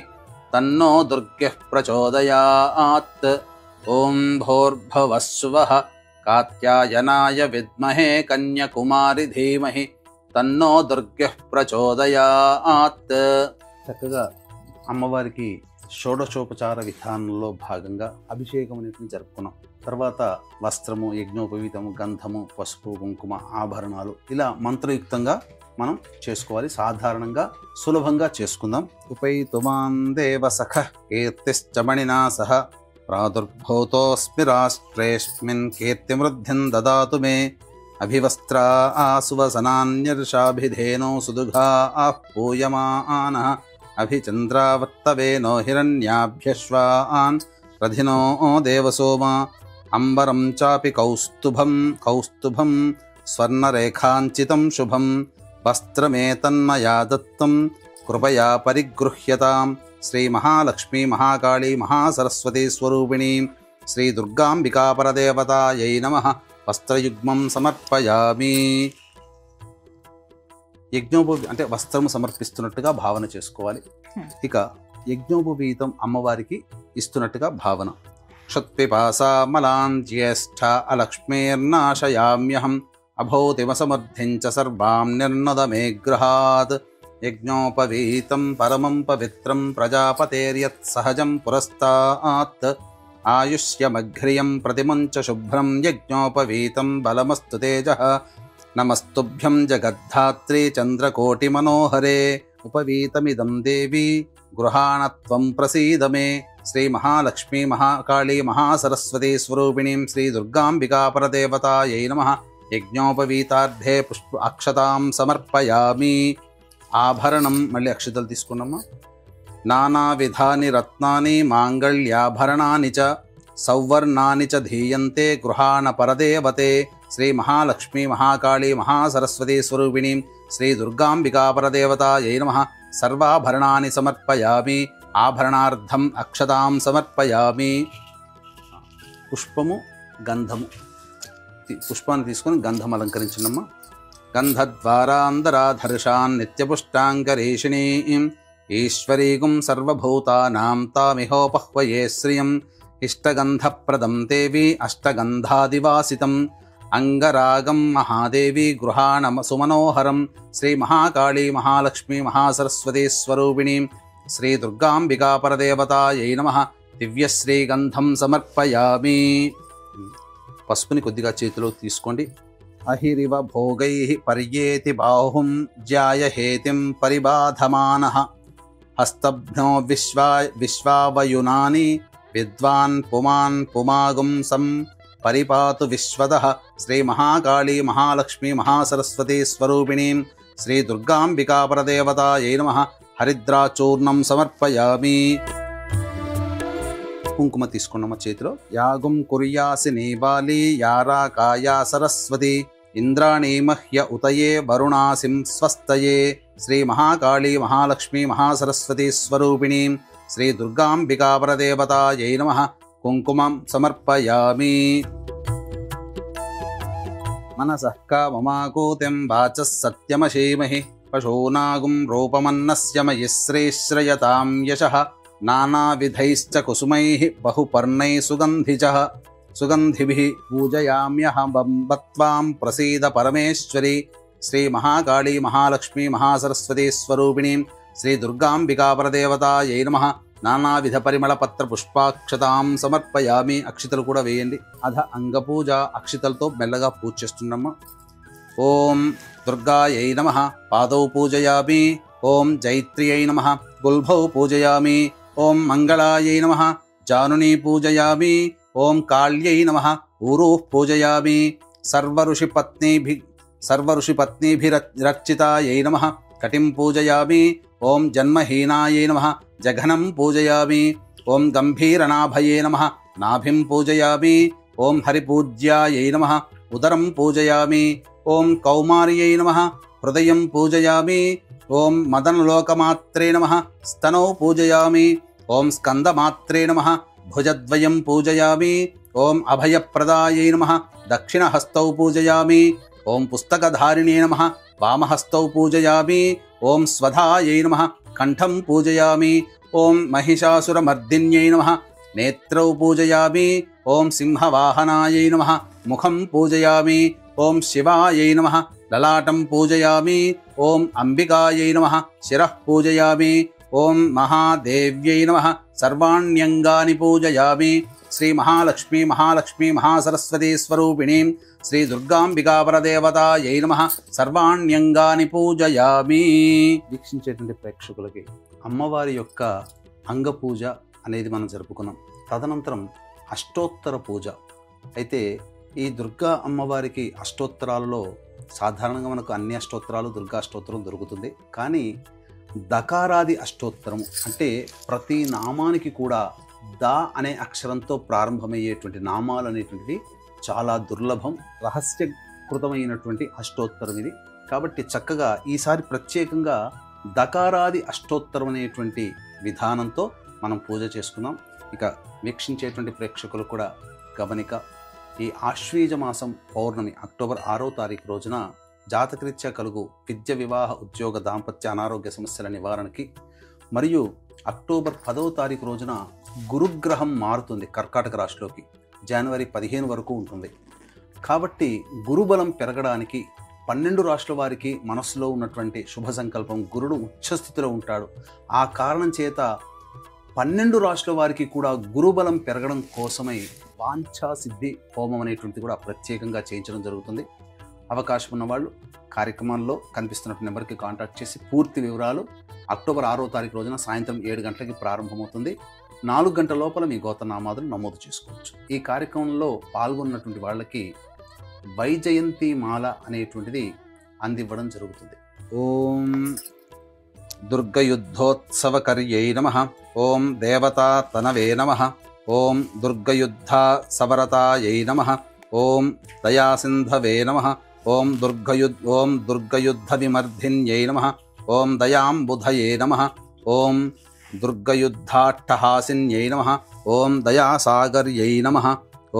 తన్నో దుర్గః ప్రచోదయాత్. ఓం భూర్భువస్సువః కాత్యాయనాయ విద్మహే కన్యకుమారి ధీమహి తన్నో దుర్గః ప్రచోదయాత్. చక్కగా అమ్మవారికి షోడశోపచార విధానంలో భాగంగా అభిషేకం అనేది జరుపుకున్నాం. తర్వాత వస్త్రము, యజ్ఞోపవీతము, గంధము, పసుపు, కుంకుమ, ఆభరణాలు ఇలా మంత్రయుక్తంగా మనం చేసుకోవాలి. సాధారణంగా సులభంగా చేసుకుందాం. ఉపైతుమాన్ దేవ సఖ కీర్తిశ్చమణినా సహ ప్రాదుర్భూతోస్మి రాష్ట్రేస్మిన్ కీర్తిమృద్ధిం దదాతు మే. అభివస్త్రా ఆసువసనాన్యర్షాభిధేనో సుదుఘా పూయమానః అభిచంద్రావర్తవేనో హిరణ్యాభ్యశ్వాన్ రధినో దేవసోమా. అంబరం చాపి కౌస్తుభం స్వర్ణరేఖాంచితం శుభం వస్త్రమేతన్మయా దత్తం కృపయా పరిగృహ్యతాం. శ్రీ మహాలక్ష్మీ మహాకాళీ మహాసరస్వతీ స్వరూపిణీం శ్రీ దుర్గాంబికాపరదేవతాయై నమః. వస్త్రయుగ్మం సమర్పయామి. అంటే వస్త్రము సమర్పిస్తున్నట్టుగా భావన చేసుకోవాలి. ఇక యజ్ఞోపవీతం అమ్మవారికి ఇస్తున్నట్టుగా భావన. క్షుత్పిపాసామలాన్ జ్యేష్ఠ అలక్ష్మీర్నాశయామ్యహం అభౌతిమసమర్థిం చ సర్వాం నిర్నద మే గృహాత్ యజ్ఞోపవీతం పరమం పవిత్రం ప్రజాపతేర్యత్ సహజం పురస్తాత్ ఆయుష్యమఘ్రియం ప్రతిమంచ శుభ్రం యజ్ఞోపవీతం బలమస్తు తేజః నమస్తుభ్యం జగద్ధాత్రి చంద్రకోటి మనోహరే ఉపవీతమిదం దేవి గృహాణత్వం ప్రసీద మే శ్రీ మహాలక్ష్మీ మహాకాళీ మహాసరస్వతీ స్వరూపిణీం శ్రీ దుర్గాంబికా పరదేవతాయై నమః యజ్ఞోపవీతార్థే పుష్ప అక్షతాం సమర్పయామి. ఆభరణం మళ్ళీ అక్షతలు తీసుకున్నామా. నానావిధాని రత్నాని మాంగళ్యాభరణాని చ సౌవర్ణాని చ ధీయంతే గృహాణ పరదేవతే శ్రీ మహాలక్ష్మీ మహాకాళీ మహాసరస్వతీ స్వరూపిణీం శ్రీ దుర్గాంబికా పరదేవతాయై నమః సర్వాభరణాని సమర్పయామి. ఆభరణార్థం అక్షతాం సమర్పయామి. పుష్పము గంధము పుష్పాన్ని తీసుకొని గంధం అలంకరించినమ్మా. గంధద్వారాంధరాధర్షాన్ నిత్యపుష్టాంగరేషిణీం ఈశ్వరీగుం సర్వభూతానాం తామిహోపహ్వయే శ్రియం ఇష్టగంధప్రదం దేవి అష్టగంధాదివాసితం అంగరాగం మహాదేవి గృహాణ సుమనోహరం శ్రీ మహాకాళీ మహాలక్ష్మీ మహాసరస్వతీ స్వరూపిణీం శ్రీ దుర్గాంబికా పరదేవతాయై నమః దివ్యశ్రీగంధం సమర్పయామి. పసుపుని కొద్దిగా చేతిలో తీసుకోండి. అహిరివ భోగై పర్యేతి బాహుం జ్యాయహేతిం పరిబాధమానః హస్తభ్నో విశ్వావయునాని విద్వాన్ పుమాన్ పుమాగుం సం పరిపాతు విశ్వదః శ్రీ మహాకాళీ మహాలక్ష్మీ మహాసరస్వతీ స్వరూపిణీం శ్రీ దుర్గాంబికా పరదేవతాయై నమః హరిద్రాచూర్ణం సమర్పయామి. కుంకుమ తీసుకున్నమ్మ చేతిలో. యాగం కుర్యాసి నీవాలి యారాకాయా సరస్వతి ఇంద్రాణీ మహ్య ఉతయే వరుణాసిం స్వస్తయే శ్రీ మహాకాళీ మహాలక్ష్మీ మహాసరస్వతీ స్వరూపిణీం శ్రీ దుర్గాంబికా పరదేవతాయై నమః కుంకుమం సమర్పయామి. మనసః కామమాకూతిం వాచః సత్యమశీమహి పశూనాగుం రూపమన్నస్య మయి శ్రీశ్రయతాం యశః నానావిధైశ్చ కుసుమైః బహుపర్ణైః సుగంధిభిః పూజయామ్యహం త్వాం ప్రసీద పరమేశ్వరి శ్రీ మహాకాళీ మహాలక్ష్మీ మహాసరస్వతీ స్వరూపిణీం శ్రీ దుర్గాంబికా పరదేవతాయై నమః నానావిధ పరిమళ పత్ర పుష్పాక్షతాం సమర్పయామి. అక్షితలు కూడా వేయండి. అధ అంగపూజ అక్షితలతో మెల్లగా పూజ చేస్తున్నామా. ఓం దుర్గాయై నమః పాదౌ పూజయామి. ఓం జైత్ర్యై నమః గుల్భౌ పూజయామి. ఓం మంగళాయై నమః జానునీ పూజయామి. ఓం కాళ్యై నమః ఊరూః పూజయామి. సర్వఋషిపత్నీభిరర్చితాయై నమః కటిం పూజయామి. ఓం జన్మహీనాయై నమః జఘనం పూజయామి. ఓం గంభీరనాభయే నమః నాభిం పూజయామి. ఓం హరిపూజ్యాయై నమః ఉదరం పూజయామి. ఓం కౌమార్యై నమః హృదయం పూజయామి. ఓం మదనలోకమాత్రే నమః స్తనౌ పూజయామి. ఓం స్కందమాత్రే నమః భుజద్వయం పూజయామి. ఓం అభయప్రదాయై నమః దక్షిణహస్తౌ పూజయామి. ఓం పుస్తకధారిణే నమః వామహస్తౌ పూజయామి. ఓం స్వధాయై నమః కంఠం పూజయామి. ఓం మహిషాసురమర్దిన్యై నమః నేత్రౌ పూజయామి. ఓం సింహవాహనాయై నమః ముఖం పూజయామి. ఓం శివాయై నమః లలాటం పూజయామి. ఓం అంబికాయై నమః శిరః పూజయామి. ఓం మహాదేవ్యై నమః సర్వాణ్యంగాని పూజయామి. శ్రీ మహాలక్ష్మీ మహాసరస్వతీ స్వరూపిణీం శ్రీ దుర్గాంబికా పరదేవతాయై నమః సర్వాణ్యంగాని పూజయామి. వీక్షించేటువంటి ప్రేక్షకులకి అమ్మవారి యొక్క అంగపూజ అనేది మనం జరుపుకున్నాం. తదనంతరం అష్టోత్తర పూజ. అయితే ఈ దుర్గా అమ్మవారికి అష్టోత్తరాలలో సాధారణంగా మనకు అన్ని అష్టోత్తరాలు దుర్గా అష్టోత్తరం దొరుకుతుంది. కానీ దకారాది అష్టోత్తరము అంటే ప్రతి నామానికి కూడా ద అనే అక్షరంతో ప్రారంభమయ్యేటువంటి నామాలు అనేటువంటివి చాలా దుర్లభం, రహస్యకృతమైనటువంటి అష్టోత్తరం ఇది. కాబట్టి చక్కగా ఈసారి ప్రత్యేకంగా దకారాది అష్టోత్తరం అనేటువంటి విధానంతో మనం పూజ చేసుకున్నాం. ఇక వీక్షించేటువంటి ప్రేక్షకులు కూడా గమనిక, ఈ ఆశ్వీజ మాసం పౌర్ణమి అక్టోబర్ 6వ తారీఖు రోజున జాతకరీత్యా కలుగు విద్య, వివాహ, ఉద్యోగ, దాంపత్య, అనారోగ్య సమస్యల నివారణకి మరియు అక్టోబర్ 10వ తారీఖు రోజున గురుగ్రహం మారుతుంది కర్కాటక రాశిలోకి. జనవరి 15 వరకు ఉంటుంది. కాబట్టి గురుబలం పెరగడానికి 12 రాశుల వారికి మనస్సులో ఉన్నటువంటి శుభ సంకల్పం, గురుడు ఉచ్చస్థితిలో ఉంటాడు. ఆ కారణం చేత 12 రాశుల వారికి కూడా గురుబలం పెరగడం కోసమై వాంఛాసిద్ధి హోమం అనేటువంటిది కూడా ప్రత్యేకంగా చేయించడం జరుగుతుంది. అవకాశం ఉన్నవాళ్ళు కార్యక్రమాల్లో కనిపిస్తున్న నెంబర్కి కాంటాక్ట్ చేసి పూర్తి వివరాలు అక్టోబర్ 6వ తారీఖు రోజున సాయంత్రం 7 గంటలకి ప్రారంభమవుతుంది. 4 గంటల లోపల మీ గోత్రనామాదులు నమోదు చేసుకోవచ్చు. ఈ కార్యక్రమంలో పాల్గొన్నటువంటి వాళ్ళకి వైజయంతి మాల అనేటువంటిది అందివ్వడం జరుగుతుంది. ఓం దుర్గయుద్ధోత్సవకర్యై నమః. ఓం దేవతా తనవే నమః. ఓం దుర్గయుద్ధ సవరతాయై నమః. ఓం దయాసింధవే నమః. ఓం దుర్గయుద్ధ విమర్ధిన్యై నమః. ఓం దయాంబుధయే నమః. ఓం దుర్గయుద్ధాట్టహాసిన్యై నమః. ఓం దయాసాగర్యై నమః.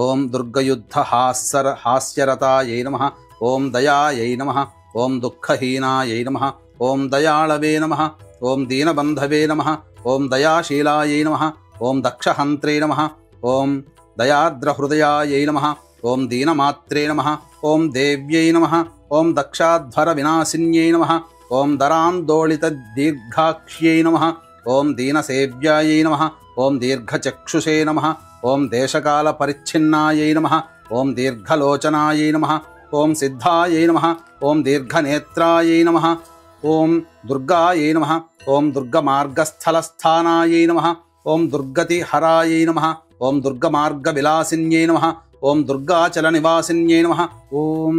ఓం దుర్గయుద్ధ హాస్యరతాయై నమః. ఓం దయాయై నమః. ఓం దుఃఖహీనాయై నమః. ఓం దయాళవే నమః. ఓం దీనబంధవే నమః. ఓం దయాశీలాయై నమః. ఓం దక్షహంత్రే నమః. ఓం దయాద్రహృదయాయై నమః. ఓం దీనమాత్రే నమః. ఓం దేవ్యై నమః. ఓం దక్షాధ్వర వినాశిన్యై నమః. ఓం దరాందోళిత దీర్ఘాక్ష్యై నమః. ఓం దీనసేవ్యాయై నమః. ఓం దీర్ఘచక్షుషే నమః. ఓం దేశకాల పరిచ్ఛిన్నాయై నమః. ఓం దీర్ఘలోచనాయై నమః. ఓం సిద్ధాయై నమః. ఓం దీర్ఘనేత్రాయై నమః. ఓం దుర్గాయై నమః. ఓం దుర్గమార్గస్థలస్థానాయై నమః. ఓం దుర్గతిహరాయై నమః. ఓం దుర్గమార్గవిలాసిన్యై నమః. ఓం దుర్గాచలనివాసిన్యై నమః. ఓం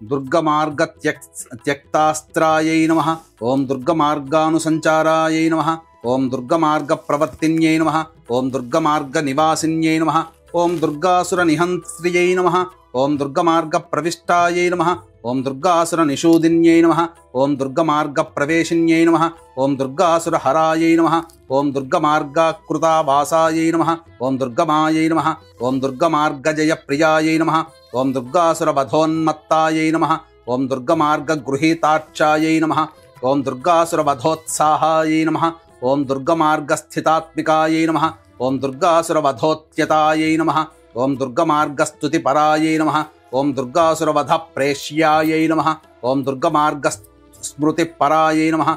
దుర్గమార్గత్యక్తాస్త్రాయై నమః. ఓం దుర్గమార్గానుసంచారాయై నమః. ఓం దుర్గమార్గప్రవర్తిన్యై నమః. ఓం దుర్గమార్గనివాసిన్యై నమః. ఓం దుర్గాసురనిహంత్ర్యై నమః. ఓం దుర్గమార్గప్రవిష్టాయై నమః. ఓం దుర్గాసురనిషూదిన్యై నమః. ఓం దుర్గమార్గప్రవేశిన్యై నమః. ఓం దుర్గాసురహరాయై నమః. ఓం దుర్గమార్గాకృతావాసాయై నమః. ఓం దుర్గమాయై నమః. ఓం దుర్గమార్గజయప్రియాయై నమః. ఓం దుర్గాసురవధోన్మత్తాయై నమః. ఓం దుర్గమార్గగృహీతాక్షాయై నమః. ఓం దుర్గాసురవధోత్సాహాయై నమః. ఓం దుర్గమార్గస్థితాత్మికాయై నమః. ఓం దుర్గాసురవధోత్యతాయై నమః. ఓం దుర్గమార్గస్తుతిపరాయై నమః. ఓం దుర్గాసురవధ ప్రేష్యాయై నమః. ఓం దుర్గమార్గస్మృతిపరాయై నమః.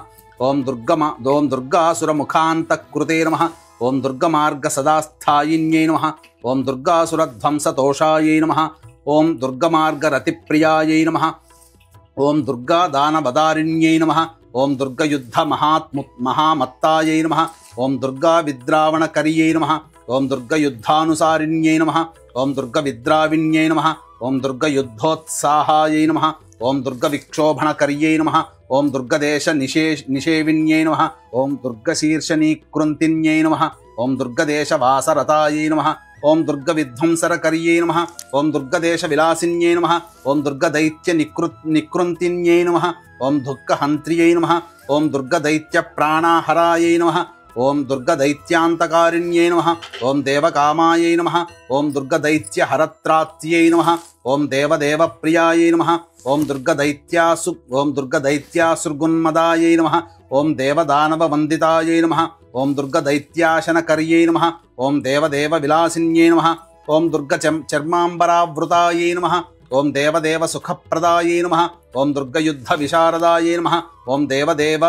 ఓం దుర్గాసురముఖాంతకృతే నమః. ఓం దుర్గమార్గసదాస్థాయిన్యై నమః. ఓం దుర్గాసురధ్వంసతోషాయై నమః. ఓం దుర్గమార్గరతిప్రియాయై నమః. ఓం దుర్గాదానవదారిణ్యై నమః. ఓం దుర్గయుద్ధ మహామత్తాయై నమః. ఓం దుర్గావిద్రావణకర్యై నమః. ఓం దుర్గయుద్ధానుసారిణ్యై నమః. ఓం దుర్గవిద్రావిణ్యై నమః. ఓం దుర్గయుద్ధోత్సాహాయై నమః. ఓం దుర్గవిక్షోభణకర్యై నమః. ఓం దుర్గదేశ నిషేవిన్యై నమః. ఓం దుర్గశీర్షణీకృంతిన్యై నమః. ఓం దుర్గదేశవాసరతాయై నమః. ఓం దుర్గవిధ్వంసరకర్యై నమః. ఓం దుర్గదేశవిలాసిన్యై నమః. ఓం దుర్గదైత్యనికృంతిన్యై నమః. ఓం దుఃఖహంత్ర్యై నమః. ఓం దుర్గదైత్యప్రాణాహరాయై నమః. ఓం దుర్గదైత్యాంతకారిణ్యై నమః. ఓం దేవకామాయై నమః. ఓం దుర్గదైత్యహరత్రాత్యై నమః. ఓం దేవదేవప్రియాయై నమః. ఓం దుర్గదైత్యాసుర్గున్మదాయై నమః. ఓం దేవదానవవందితాయై నమః. ఓం దుర్గదైత్యాశనకర్యై నమః. ఓం దేవదేవవిలాసిన్యై నమః. ఓం దుర్గచర్మాంబరావృతాయై నమః. ఓం దేవదేవసుఖప్రదాయై నమః. ఓం దుర్గయుద్ధవిశారదాయై నమః. ఓం దేవదేవ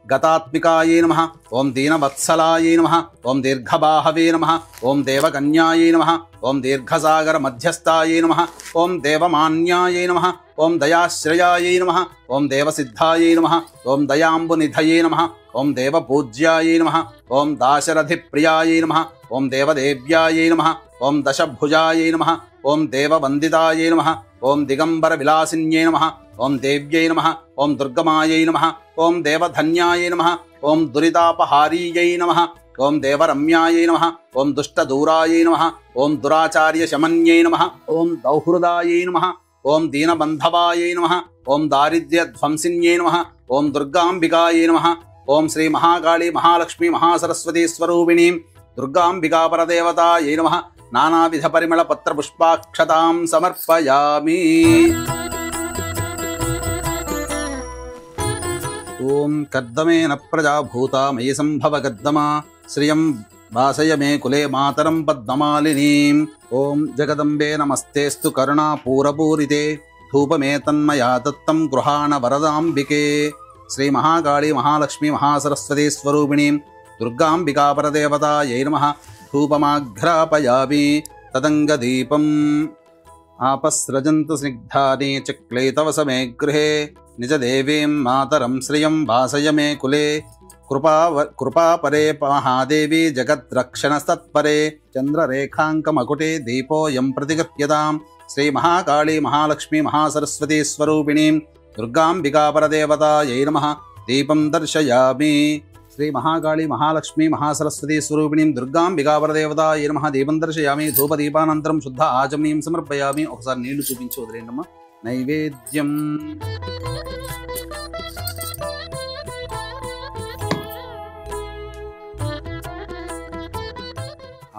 గతాత్మికాయై నమః. ఓం దీనవత్సలాయై నమః. ఓం దీర్ఘబాహవే నమః. ఓం దేవకన్యాయై నమః. ఓం దీర్ఘసాగర మధ్యస్థాయై నమః. ఓం దేవమాన్యాయై నమః. ఓం దయాశ్రయాయై నమః. ఓం దేవసిద్ధాయై నమః. ఓం దయాంబునిధయే నమః. ఓం దేవపూజ్యాయై నమః. ఓం దాశరథిప్రియాయై నమః. ఓం దేవదేవ్యాయై నమః. ఓం దశభుజాయై నమః. ఓం దేవవందితాయై నమః. ఓం దిగంబర విలాసిన్యై నమః. ఓం దేవ్యై నమః. ఓం దుర్గమాయై నమః. ఓం దేవధన్యాయై నమః. ఓం దురితాపహారీయై నమః. ఓం దేవరమ్యాయై నమః. ఓం దుష్టదూరాయై నమః. ఓం దురాచార్యశమన్యై నమః. ఓం దౌహృదాయై నమః. ఓం దీనబంధవాయై నమః. ఓం దారిద్ర్యధ్వంసిన్యై నమః. ఓం దుర్గాంబికాయై నమః. ఓం శ్రీ మహాకాళీ మహాలక్ష్మీ మహాసరస్వతీ స్వరూపిణీం దుర్గాంబికా పరదేవతాయై నమః. నానావిధ పరిమళ పత్ర పుష్పాక్షతాం సమర్పయామి. ఓం కర్దమేన ప్రజా భూతా మయి సంభవ కర్దమా శ్రియం భాసయ మే కులే మాతరం పద్మమాలినీం. ఓం జగదంబే నమస్తేస్తు కరుణాపూరపూరితే ధూపమేతన్మయా దత్తం గృహాణ వరదాంబికే. శ్రీ మహాకాళీ మహాలక్ష్మీ మహాసరస్వతీ స్వరూపిణీం దుర్గాంబికా పరదేవతాయై నమః ధూపమాఘ్రాపయామి. తదంగదీపం ఆపస్రజంతు స్నిగ్ధాని చక్లైతవసమే గృహే నిజదేవీం మాతరం శ్రియం భాసయ మే కులే. కృపాపరే మహాదేవి జగద్రక్షణస్తత్పరే చంద్రరేఖాంకమకుటే దీపోయం ప్రతిగృహ్యతాం. శ్రీ మహాకాళీ మహాలక్ష్మీ మహాసరస్వతీ స్వరూపిణీం దుర్గాంబికా పరదేవతాయై నమః దీపం దర్శయామి. శ్రీ మహాకాళీ మహాలక్ష్మీ మహాసరస్వతీ స్వరూపిణీం దుర్గాంబికా పరదేవతాయై నమః దీపం దర్శయామి. ధూపదీపానంతరం శుద్ధ ఆచమనీయం సమర్పయామి. ఒకసారి నీళ్లు చూపించి వదిలేండమ్మా. నైవేద్యం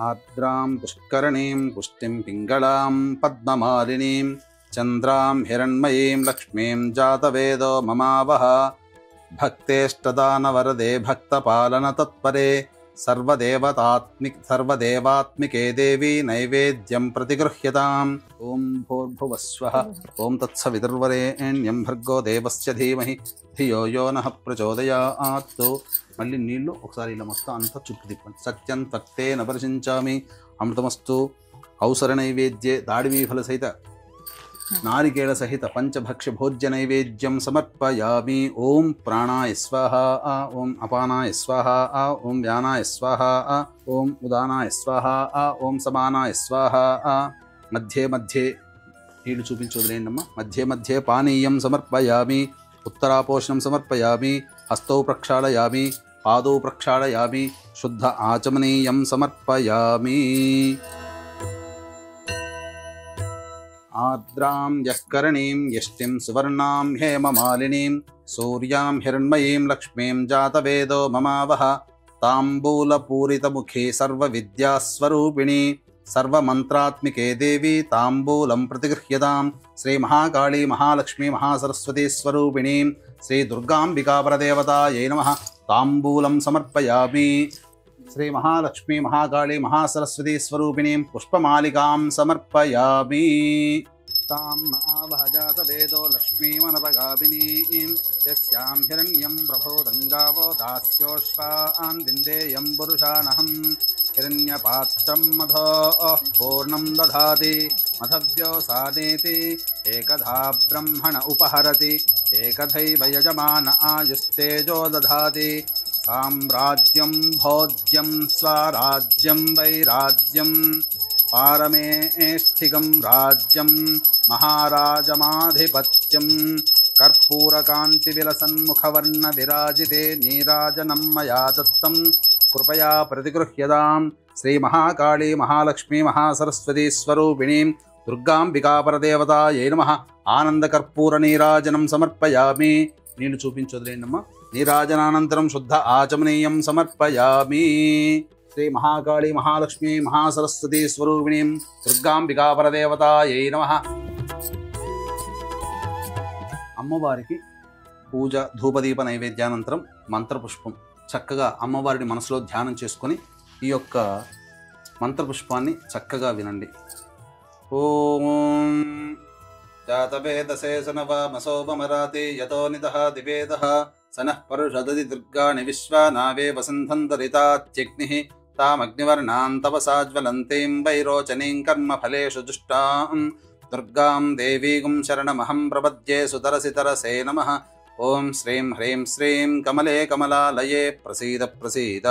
ఆర్ద్రాం పుష్కరణీం పుష్టిం పింగళాం పద్మమాలినీం చంద్రాం హిరణ్మయీం లక్ష్మీం జాతవేదో మమావహ. భక్తేష్టదానవరదే భక్తపాలన తత్పరే సర్వదేవాత్మికే దేవి నైవేద్యం ప్రతిగృహ్యతాం. ఓం భూర్భువస్వః ఓం తత్సవితుర్వరేణ్యం భర్గో దేవస్య ధీమహి ధియో యో నః ప్రచోదయాత్. మళ్ళీ నీళ్లు ఒకసారి ఇలా మొత్తం అంతా చుట్టూ తిప్పండి. సత్యం తక్తేన పరిశించామి అమృతమస్తు. ఔసర నైవేద్యే దాడిమీ ఫల సహిత నారికేళ సహిత పంచభక్ష్య భోజ్య నైవేద్యం సమర్పయామి. ఓం ప్రాణాయ స్వాహ ఓం అపానాయ స్వాహ ఓం వ్యానాయ స్వాహ ఓం ఉదానాయ స్వాహ ఓం సమానాయ స్వాహ. మధ్యే మధ్యే నీళ్లు చూపించి వదిలేండమ్మా. మధ్యే మధ్యే పానీయం సమర్పయామి. ఉత్తరాపోషణం సమర్పయామి. హస్తౌ ప్రక్షాళయామి పాదౌ ప్రక్షాళయామి. శుద్ధ ఆచమనీయం సమర్పయామి. ఆర్ద్రాం యఃకరణీం యష్టిం సువర్ణాం హేమమాలినీం సూర్యాం హిరణ్మయీం లక్ష్మీం జాతవేదో మమావహ. తాంబూలపూరితముఖే సర్వవిద్యాస్వరూపిణి సర్వమంత్రాత్మికే దేవి తాంబూలం ప్రతిగృహ్యతాం. శ్రీ మహాకాళీ మహాలక్ష్మీ మహాసరస్వతీ స్వరూపిణీం శ్రీ దుర్గాంబికా పరదేవతాయై నమః తాంబూలం సమర్పయామి. శ్రీ మహాలక్ష్మీ మహాకాళీ మహాసరస్వతీ స్వరూపిణీం పుష్పమాలికాం సమర్పయామి. తాం ఆవహ జాతవేదో లక్ష్మీమనపగామినీం యస్యాం హిరణ్యం ప్రభోదంగావో దాస్యోష్వాన్ విందేయం పురుషానహం. హిరణ్యపాత్రం మధోః పూర్ణం దధాతి మధవ్యోసానేతి ఏకధా బ్రహ్మణ ఉపహరతి ఏకథైవ యజమాన ఆయుస్తేజో దధాతి. సామ్రాజ్యం భోజ్యం స్వరాజ్యం వైరాజ్యం పారమేష్ఠికం రాజ్యం మహారాజమాధిపత్యం. కర్పూరకాంతి విలసన్ముఖవర్ణ విరాజితే నీరాజనం మయా దత్తం కృపయా ప్రతిగృహ్యతాం. శ్రీ మహాకాళీ మహాలక్ష్మీ మహాసరస్వతీ స్వరూపిణీం దుర్గాంబికా పరదేవతాయై నమః ఆనందకర్పూర నీరాజనం సమర్పయామి. నీళ్లు చూపించొదిలేండమ్మా. నీరాజనానంతరం శుద్ధ ఆచమనీయం సమర్పయామి. శ్రీ మహాకాళీ మహాలక్ష్మీ మహాసరస్వతీ స్వరూపిణీం దుర్గాంబికా పరదేవతాయై నమః. అమ్మవారికి పూజ ధూపదీప నైవేద్యానంతరం మంత్రపుష్పం చక్కగా అమ్మవారిని మనసులో ధ్యానం చేసుకొని ఈ యొక్క మంత్రపుష్పాన్ని చక్కగా వినండి. ఓం జాతవేదశేషనవమసోమరాతి యతో నిదః దివేదః సనః పరుషదది దుర్గాణి విశ్వానావే వసంతంతరితాత్యగ్నిః తామగ్నివర్ణాం తపసాజ్వలంతీం వైరోచనీం కర్మఫలేషు దుష్టాం దుర్గాం దేవీగుం శరణమహం ప్రపద్యే సుతరసి తరసే నమః. ఓం శ్రీం హ్రీం శ్రీం కమలే కమలాలయే ప్రసీద ప్రసీద.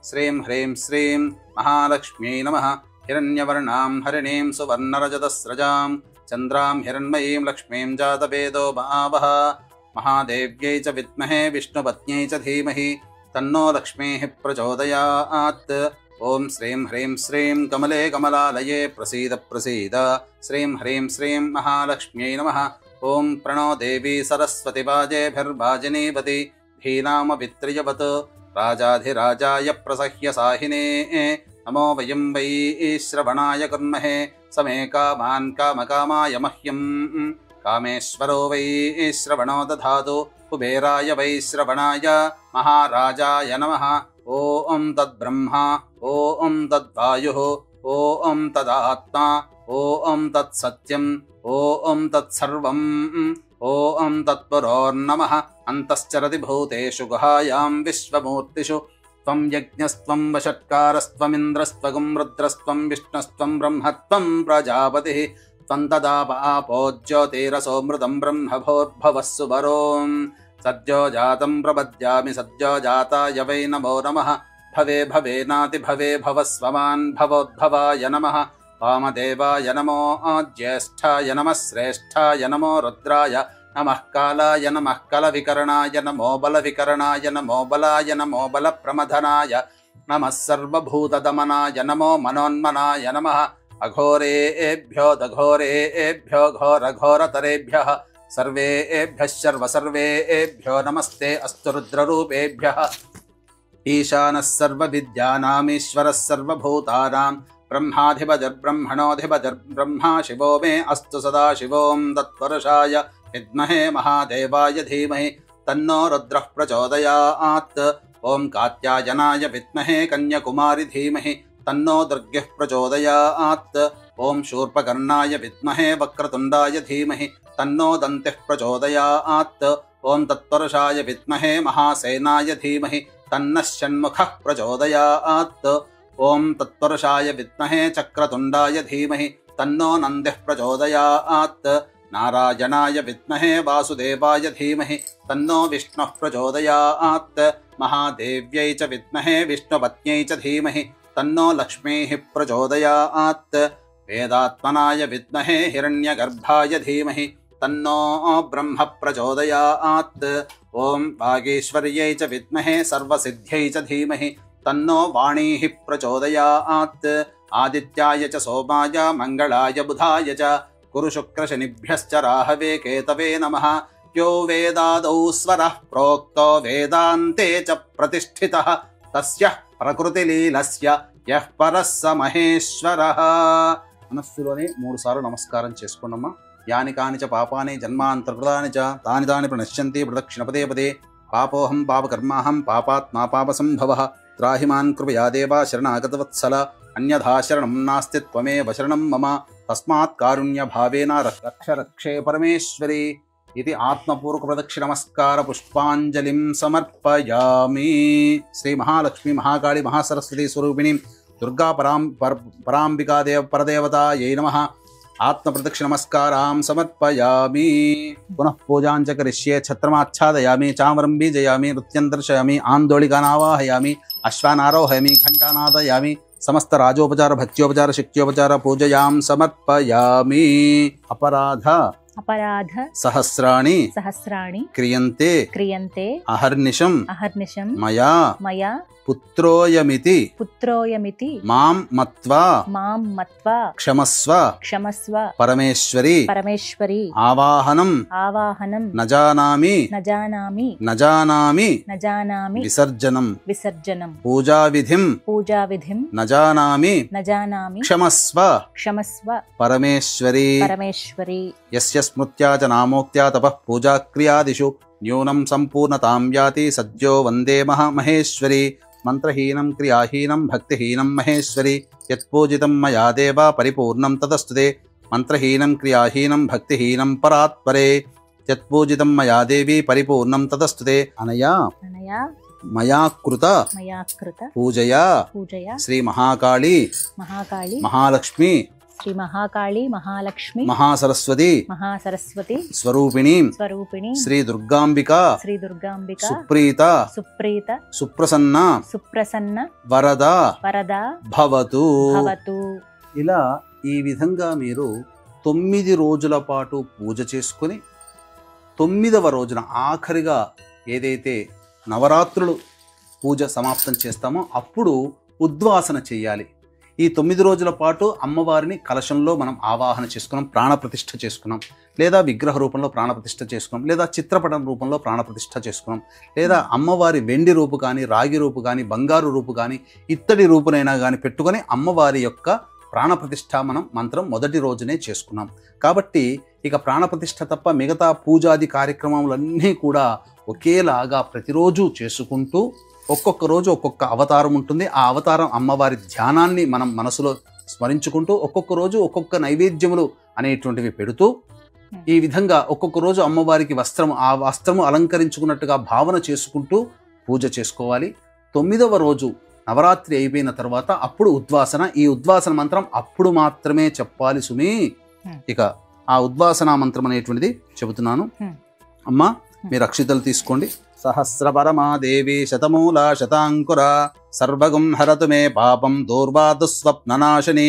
శ్రీం హ్రీం శ్రీం మహాలక్ష్మ్యై నమః. హిరణ్యవర్ణాం హరిణీం సువర్ణరజతస్రజాం చంద్రాం హిరణ్మయీం లక్ష్మీం జాతవేదో మహావహ. మహాదేవ్యై చ విద్మహే విష్ణుపత్న్యై చ ధీమహి తన్నో లక్ష్మీః ప్రచోదయాత్. ఓం శ్రీం హ్రీం శ్రీం కమలే కమలాలయే ప్రసీద ప్రసీద. శ్రీం హ్రీం శ్రీం మహాలక్ష్మ్యై నమః. ఓం ప్రణో దేవీ సరస్వతి వాజేభిర్వాజినీవతి ధీనామవిత్రియవత్ రాజాధిరాజాయ ప్రసహ్య సాహినే. నమో వయం వై శ్రవణాయ కుర్మహే సమే కామాన్ కామకామాయ మహ్యం. కామేశ్వరో వై శ్రవణో దధాతు కుబేరాయ వై శ్రవణాయ మహారాజాయ నమః. ఓం తద్బ్రహ్మ ఓం తద్వాయుః ఓం తదాత్మా ఓం తత్సత్యం ఓం తత్సర్వం ఓం తత్పురోర్నమః అంతశ్చరతి భూతేషు గుహాయాం విశ్వమూర్తిషు త్వం యజ్ఞస్త్వం వషట్కారస్త్వమింద్రస్త్వగుం రుద్రస్త్వం విష్ణుస్త్వం బ్రహ్మత్వం ప్రజాపతిః త్వం తదాప ఆపో జ్యోతిరసోమృతం బ్రహ్మభోర్భవస్సు వరోం సద్యో జాతం ప్రపద్యామి సద్యో జాతాయ వై నమో నమః భవే భవేనాతి భవే భవస్వమాన్ భవోద్భవాయ నమః వామదేవాయ నమో జ్యేష్ఠాయ నమః శ్రేష్ఠాయ నమో రుద్రాయ నమః కాలాయ నమః కలవికరణాయ నమో బలవికరణాయ నమో బలాయ నమో బలప్రమథనాయ నమః సర్వభూతదమనాయ నమో మనోన్మనాయ నమః అఘోరేభ్యో దఘోరేభ్యో ఘోరఘోరతరేభ్యః సర్వేభ్యః సర్వసర్వేభ్యో నమస్తే అస్తు రుద్రరూపేభ్యః ఈశానः సర్వవిద్యానామీశ్వరः సర్వభూతానాం బ్రహ్మాధిపతిర్బ్రహ్మణోధిపతిర్బ్రహ్మా శివో మే అస్తు సదాశివోం తత్పురుషాయ విద్మహే మహాదేవాయ ధీమహి తన్నో రుద్రః ప్రచోదయాత్ ఓం కాత్యాయనాయ విద్మహే కన్యాకుమారి ధీమహి తన్నో దుర్గః ప్రచోదయాత్ ఓం శూర్పకర్ణాయ విద్మహే వక్రతుండాయ ధీమహి తన్నో దంతిః ప్రచోదయాత్ ఓం తత్పురుషాయ విద్మహే మహాసేనాయ ధీమహి తన్నః షణ్ముఖః ప్రచోదయాత్ ఓం తత్పురుషాయ విద్మహే చక్రతుండాయ ధీమహి తన్నో నందిః ప్రచోదయాత్ నారాయణాయ విద్మహే వాసుదేవాయ ధీమహి తన్నో విష్ణుః ప్రచోదయాత్ మహాదేవ్యై చ విద్మహే విష్ణుపత్న్యై చ ధీమహి తన్నో లక్ష్మీః ప్రచోదయాత్ వేదాత్మనాయ విద్మహే హిరణ్యగర్భాయ ధీమహి తన్నో బ్రహ్మ ప్రచోదయాత్ ఓం వాగీశ్వర్యై చ విద్మహే సర్వసిద్ధ్యై చ ధీమహి తన్నో వాణీః ప్రచోదయాత్ ఆదిత్యాయ చ సోమాయ మంగళాయ బుధాయ చ కురు శుక్రశనిభ్యశ్చ రాహవే కేతవే నమః యో వేదాదౌ స్వరః ప్రోక్తో వేదాంతే చ ప్రతిష్ఠితః తస్య ప్రకృతిలీలస్య యః పరః స మహేశ్వరః. మనస్సులోనే 3 సార్లు నమస్కారం చేసుకోండమ్మా. యాని కాని చ పాపాని జన్మాంతర్కృతాని చ తాని తాని ప్రణశ్యంతి ప్రదక్షిణపదే పదే పాపోహం పాపకర్మాహం పాపాత్మా పాపసంభవః త్రాహి మాన్ కృపయా దేవా శరణాగతవత్సల అన్యథా శరణం నాస్తి త్వమేవ శరణం మమ తస్మాత్ కారుణ్య భావేన రక్ష రక్షే పరమేశ్వరి ఇది ఆత్మపూర్వక ప్రదక్షిణ నమస్కార పుష్పాంజలిం సమర్పయామి. శ్రీ మహాలక్ష్మి మహాకాళి మహాసరస్వతి స్వరూపిణి దుర్గా పరాంబికా పరదేవతాయై నమః ఆత్మ ప్రదక్షిణ నమస్కారాం సమర్పయామి. పునః పూజాం చ కరిష్యే ఛత్రమాచ్ఛాదయామి చామరం బీజయామి నృత్యం దర్శయామి ఆందోళికానావాహయామి అశ్వానారోహయామి ఘంటానాదయామి సమస్త రాజోపచార భక్త్యోపచార శక్త్యోపచార పూజయాం సమర్పయామి. అపరాధ సహస్రాణి క్రియంతే అహర్నిశం మయా పుత్రోయమితి మాం మత్వా క్షమస్వ పరమేశ్వరి ఆవాహనం నజానామి విసర్జనం పూజావిధిం నజానామి క్షమస్వ పరమేశ్వరి. యస్య స్మృత్యా చ నామోక్త్యా తపః పూజాక్రియాదిషు న్యూనం సంపూర్ణతాం యాతి సద్యో వందే మహేశ్వరి. మంత్రహీనం క్రియాహీనం భక్తిహీనం మహేశ్వరి యత్పూజితం మయా దేవా పరిపూర్ణం తదస్తుతే. మంత్రహీనం క్రియాహీనం భక్తిహీనం పరాత్పరే యత్పూజితం మయా దేవి పరిపూర్ణం తదస్తుతే. అనయా మయా కృత పూజయా శ్రీ మహాకాళి మహాలక్ష్మి మహాసరస్వతి స్వరూపిణి శ్రీ దుర్గాంబికా సుప్రీత సుప్రసన్న వరద భవతు. ఇలా ఈ విధంగా మీరు 9 రోజుల పాటు పూజ చేసుకుని 9వ రోజున ఆఖరిగా ఏదైతే నవరాత్రులు పూజ సమాప్తం చేస్తామో అప్పుడు ఉద్వాసన చేయాలి. ఈ 9 రోజుల పాటు అమ్మవారిని కలశంలో మనం ఆవాహన చేసుకున్నాం, ప్రాణప్రతిష్ఠ చేసుకున్నాం, లేదా విగ్రహ రూపంలో ప్రాణప్రతిష్ఠ చేసుకున్నాం, లేదా చిత్రపటం రూపంలో ప్రాణప్రతిష్ఠ చేసుకున్నాం, లేదా అమ్మవారి వెండి రూపు కానీ రాగి రూపు కానీ బంగారు రూపు కానీ ఇత్తడి రూపునైనా కానీ పెట్టుకొని అమ్మవారి యొక్క ప్రాణప్రతిష్ఠ మనం మంత్రం మొదటి రోజునే చేసుకున్నాం. కాబట్టి ఇక ప్రాణప్రతిష్ఠ తప్ప మిగతా పూజాది కార్యక్రమాలన్నీ కూడా ఒకేలాగా ప్రతిరోజు చేసుకుంటూ ఒక్కొక్క రోజు ఒక్కొక్క అవతారం ఉంటుంది. ఆ అవతారం అమ్మవారి ధ్యానాన్ని మనం మనసులో స్మరించుకుంటూ ఒక్కొక్క రోజు ఒక్కొక్క నైవేద్యములు అనేటువంటివి పెడుతూ ఈ విధంగా ఒక్కొక్క రోజు అమ్మవారికి ఆ వస్త్రము అలంకరించుకున్నట్టుగా భావన చేసుకుంటూ పూజ చేసుకోవాలి. 9వ రోజు నవరాత్రి అయిపోయిన తర్వాత అప్పుడు ఉద్వాసన. ఈ ఉద్వాసన మంత్రం అప్పుడు మాత్రమే చెప్పాలి సుమి. ఇక ఆ ఉద్వాసన మంత్రం అనేటువంటిది చెబుతున్నాను. అమ్మా మీరు అక్షితలు తీసుకోండి. సహస్రపరమాదేవి శతమూల శతాంకుర సర్వగం హరతు మే పాపం దూర్వాదుస్వప్ననాశిని.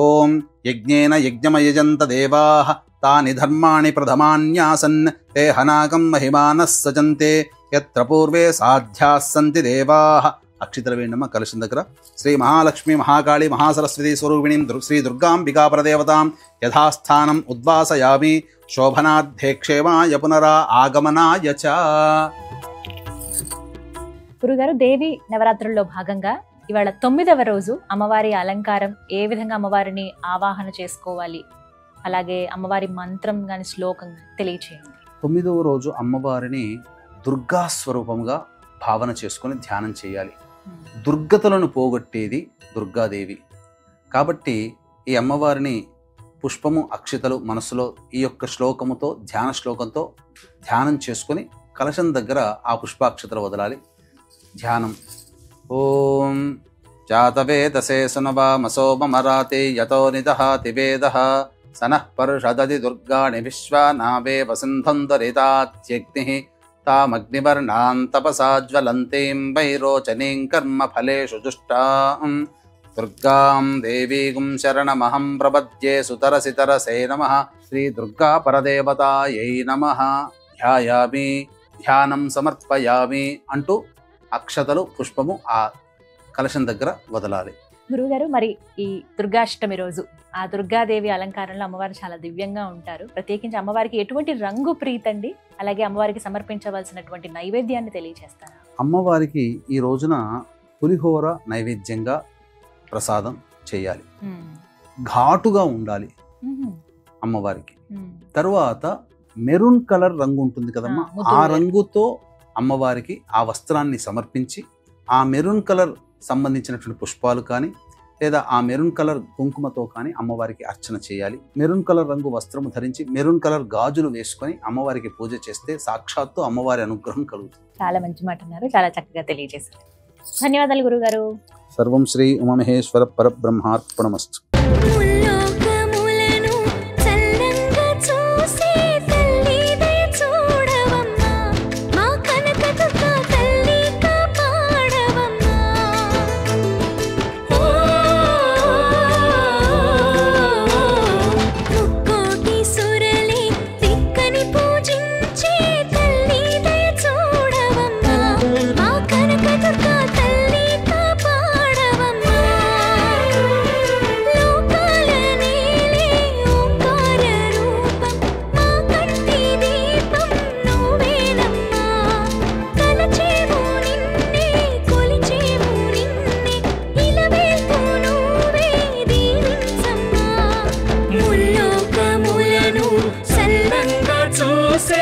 ఓం యజ్ఞేన యజ్ఞమయజంత దేవాః తాని ధర్మాణి ప్రథమాన్యాసన్ తే హనాగం మహిమానః సజంతే యత్ర పూర్వే సాధ్యాః సంతి దేవాః. అక్షితల వేణమ్మ కలశం దగ్గర. శ్రీ మహాలక్ష్మి మహాకాళి మహాసరస్వతి స్వరూపిణీం శ్రీ దుర్గాంబికా పరదేవతాం యథాస్థానం ఉద్వాసయామి. శోభనార్థే క్షేమాయ పునరా ఆగమనాయ చ. గురుగారు, దేవి నవరాత్రుల్లో భాగంగా ఇవాళ 9వ రోజు అమ్మవారి అలంకారం, ఏ విధంగా అమ్మవారిని ఆవాహన చేసుకోవాలి, అలాగే అమ్మవారి మంత్రం గాని శ్లోకం తెలియచేయండి. 9వ రోజు అమ్మవారిని దుర్గా స్వరూపంగా భావన చేసుకొని ధ్యానం చేయాలి. దుర్గతులను పోగొట్టేది దుర్గాదేవి కాబట్టి ఈ అమ్మవారిని పుష్పము అక్షితలు మనసులో ఈ యొక్క శ్లోకముతో ధ్యాన శ్లోకంతో ధ్యానం చేసుకొని కలశం దగ్గర ఆ పుష్పాక్షతలు వదలాలి. ధ్యానం. ఓం జాతవేదసే సునవామసోమరాతే యతో నిదహాతి వేదః సనః పరుషదది దుర్గాణి విశ్వానావే వసింధందరితాత్యగ్నిః తామగ్నివర్ణాం తపసా జ్వలంతీం వైరోచనీం కర్మ ఫలేషు దుష్టాం దుర్గాం దేవీగుం శరణమహం ప్రపద్యే సుతరసితరసే నమః. శ్రీ దుర్గా పరదేవతాయై నమః. ధ్యాయామి ధ్యానం సమర్పయామి అంటూ అక్షతలు పుష్పము ఆ కలశం దగ్గర వదలాలి. గురువుగారు, మరి ఈ దుర్గాష్టమి రోజు ఆ దుర్గాదేవి అలంకారంలో అమ్మవారు చాలా దివ్యంగా ఉంటారు. ప్రత్యేకించి అమ్మవారికి ఎటువంటి రంగు ప్రీతండి, అలాగే అమ్మవారికి సమర్పించవలసినటువంటి నైవేద్యాన్ని తెలియజేస్తారా? అమ్మవారికి ఈ రోజున పులిహోర నైవేద్యంగా ప్రసాదం చేయాలి. ఘాటుగా ఉండాలి అమ్మవారికి. తరువాత మెరూన్ కలర్ రంగు ఉంటుంది కదమ్మా, ఆ రంగుతో అమ్మవారికి ఆ వస్త్రాన్ని సమర్పించి ఆ మెరూన్ కలర్ సంబంధించినటువంటి పుష్పాలు కానీ లేదా ఆ మెరూన్ కలర్ కుంకుమతో కానీ అమ్మవారికి అర్చన చేయాలి. మెరూన్ కలర్ రంగు వస్త్రము ధరించి మెరూన్ కలర్ గాజులు వేసుకొని అమ్మవారికి పూజ చేస్తే సాక్షాత్తు అమ్మవారి అనుగ్రహం కలుగుతుంది. చాలా మంచి మాట అన్నారు, చాలా చక్కగా తెలియజేశారు. ధన్యవాదాలు గురుగారు. సర్వం శ్రీ ఉమామహేశ్వర పరబ్రహ్మార్పణమస్తు. చూసే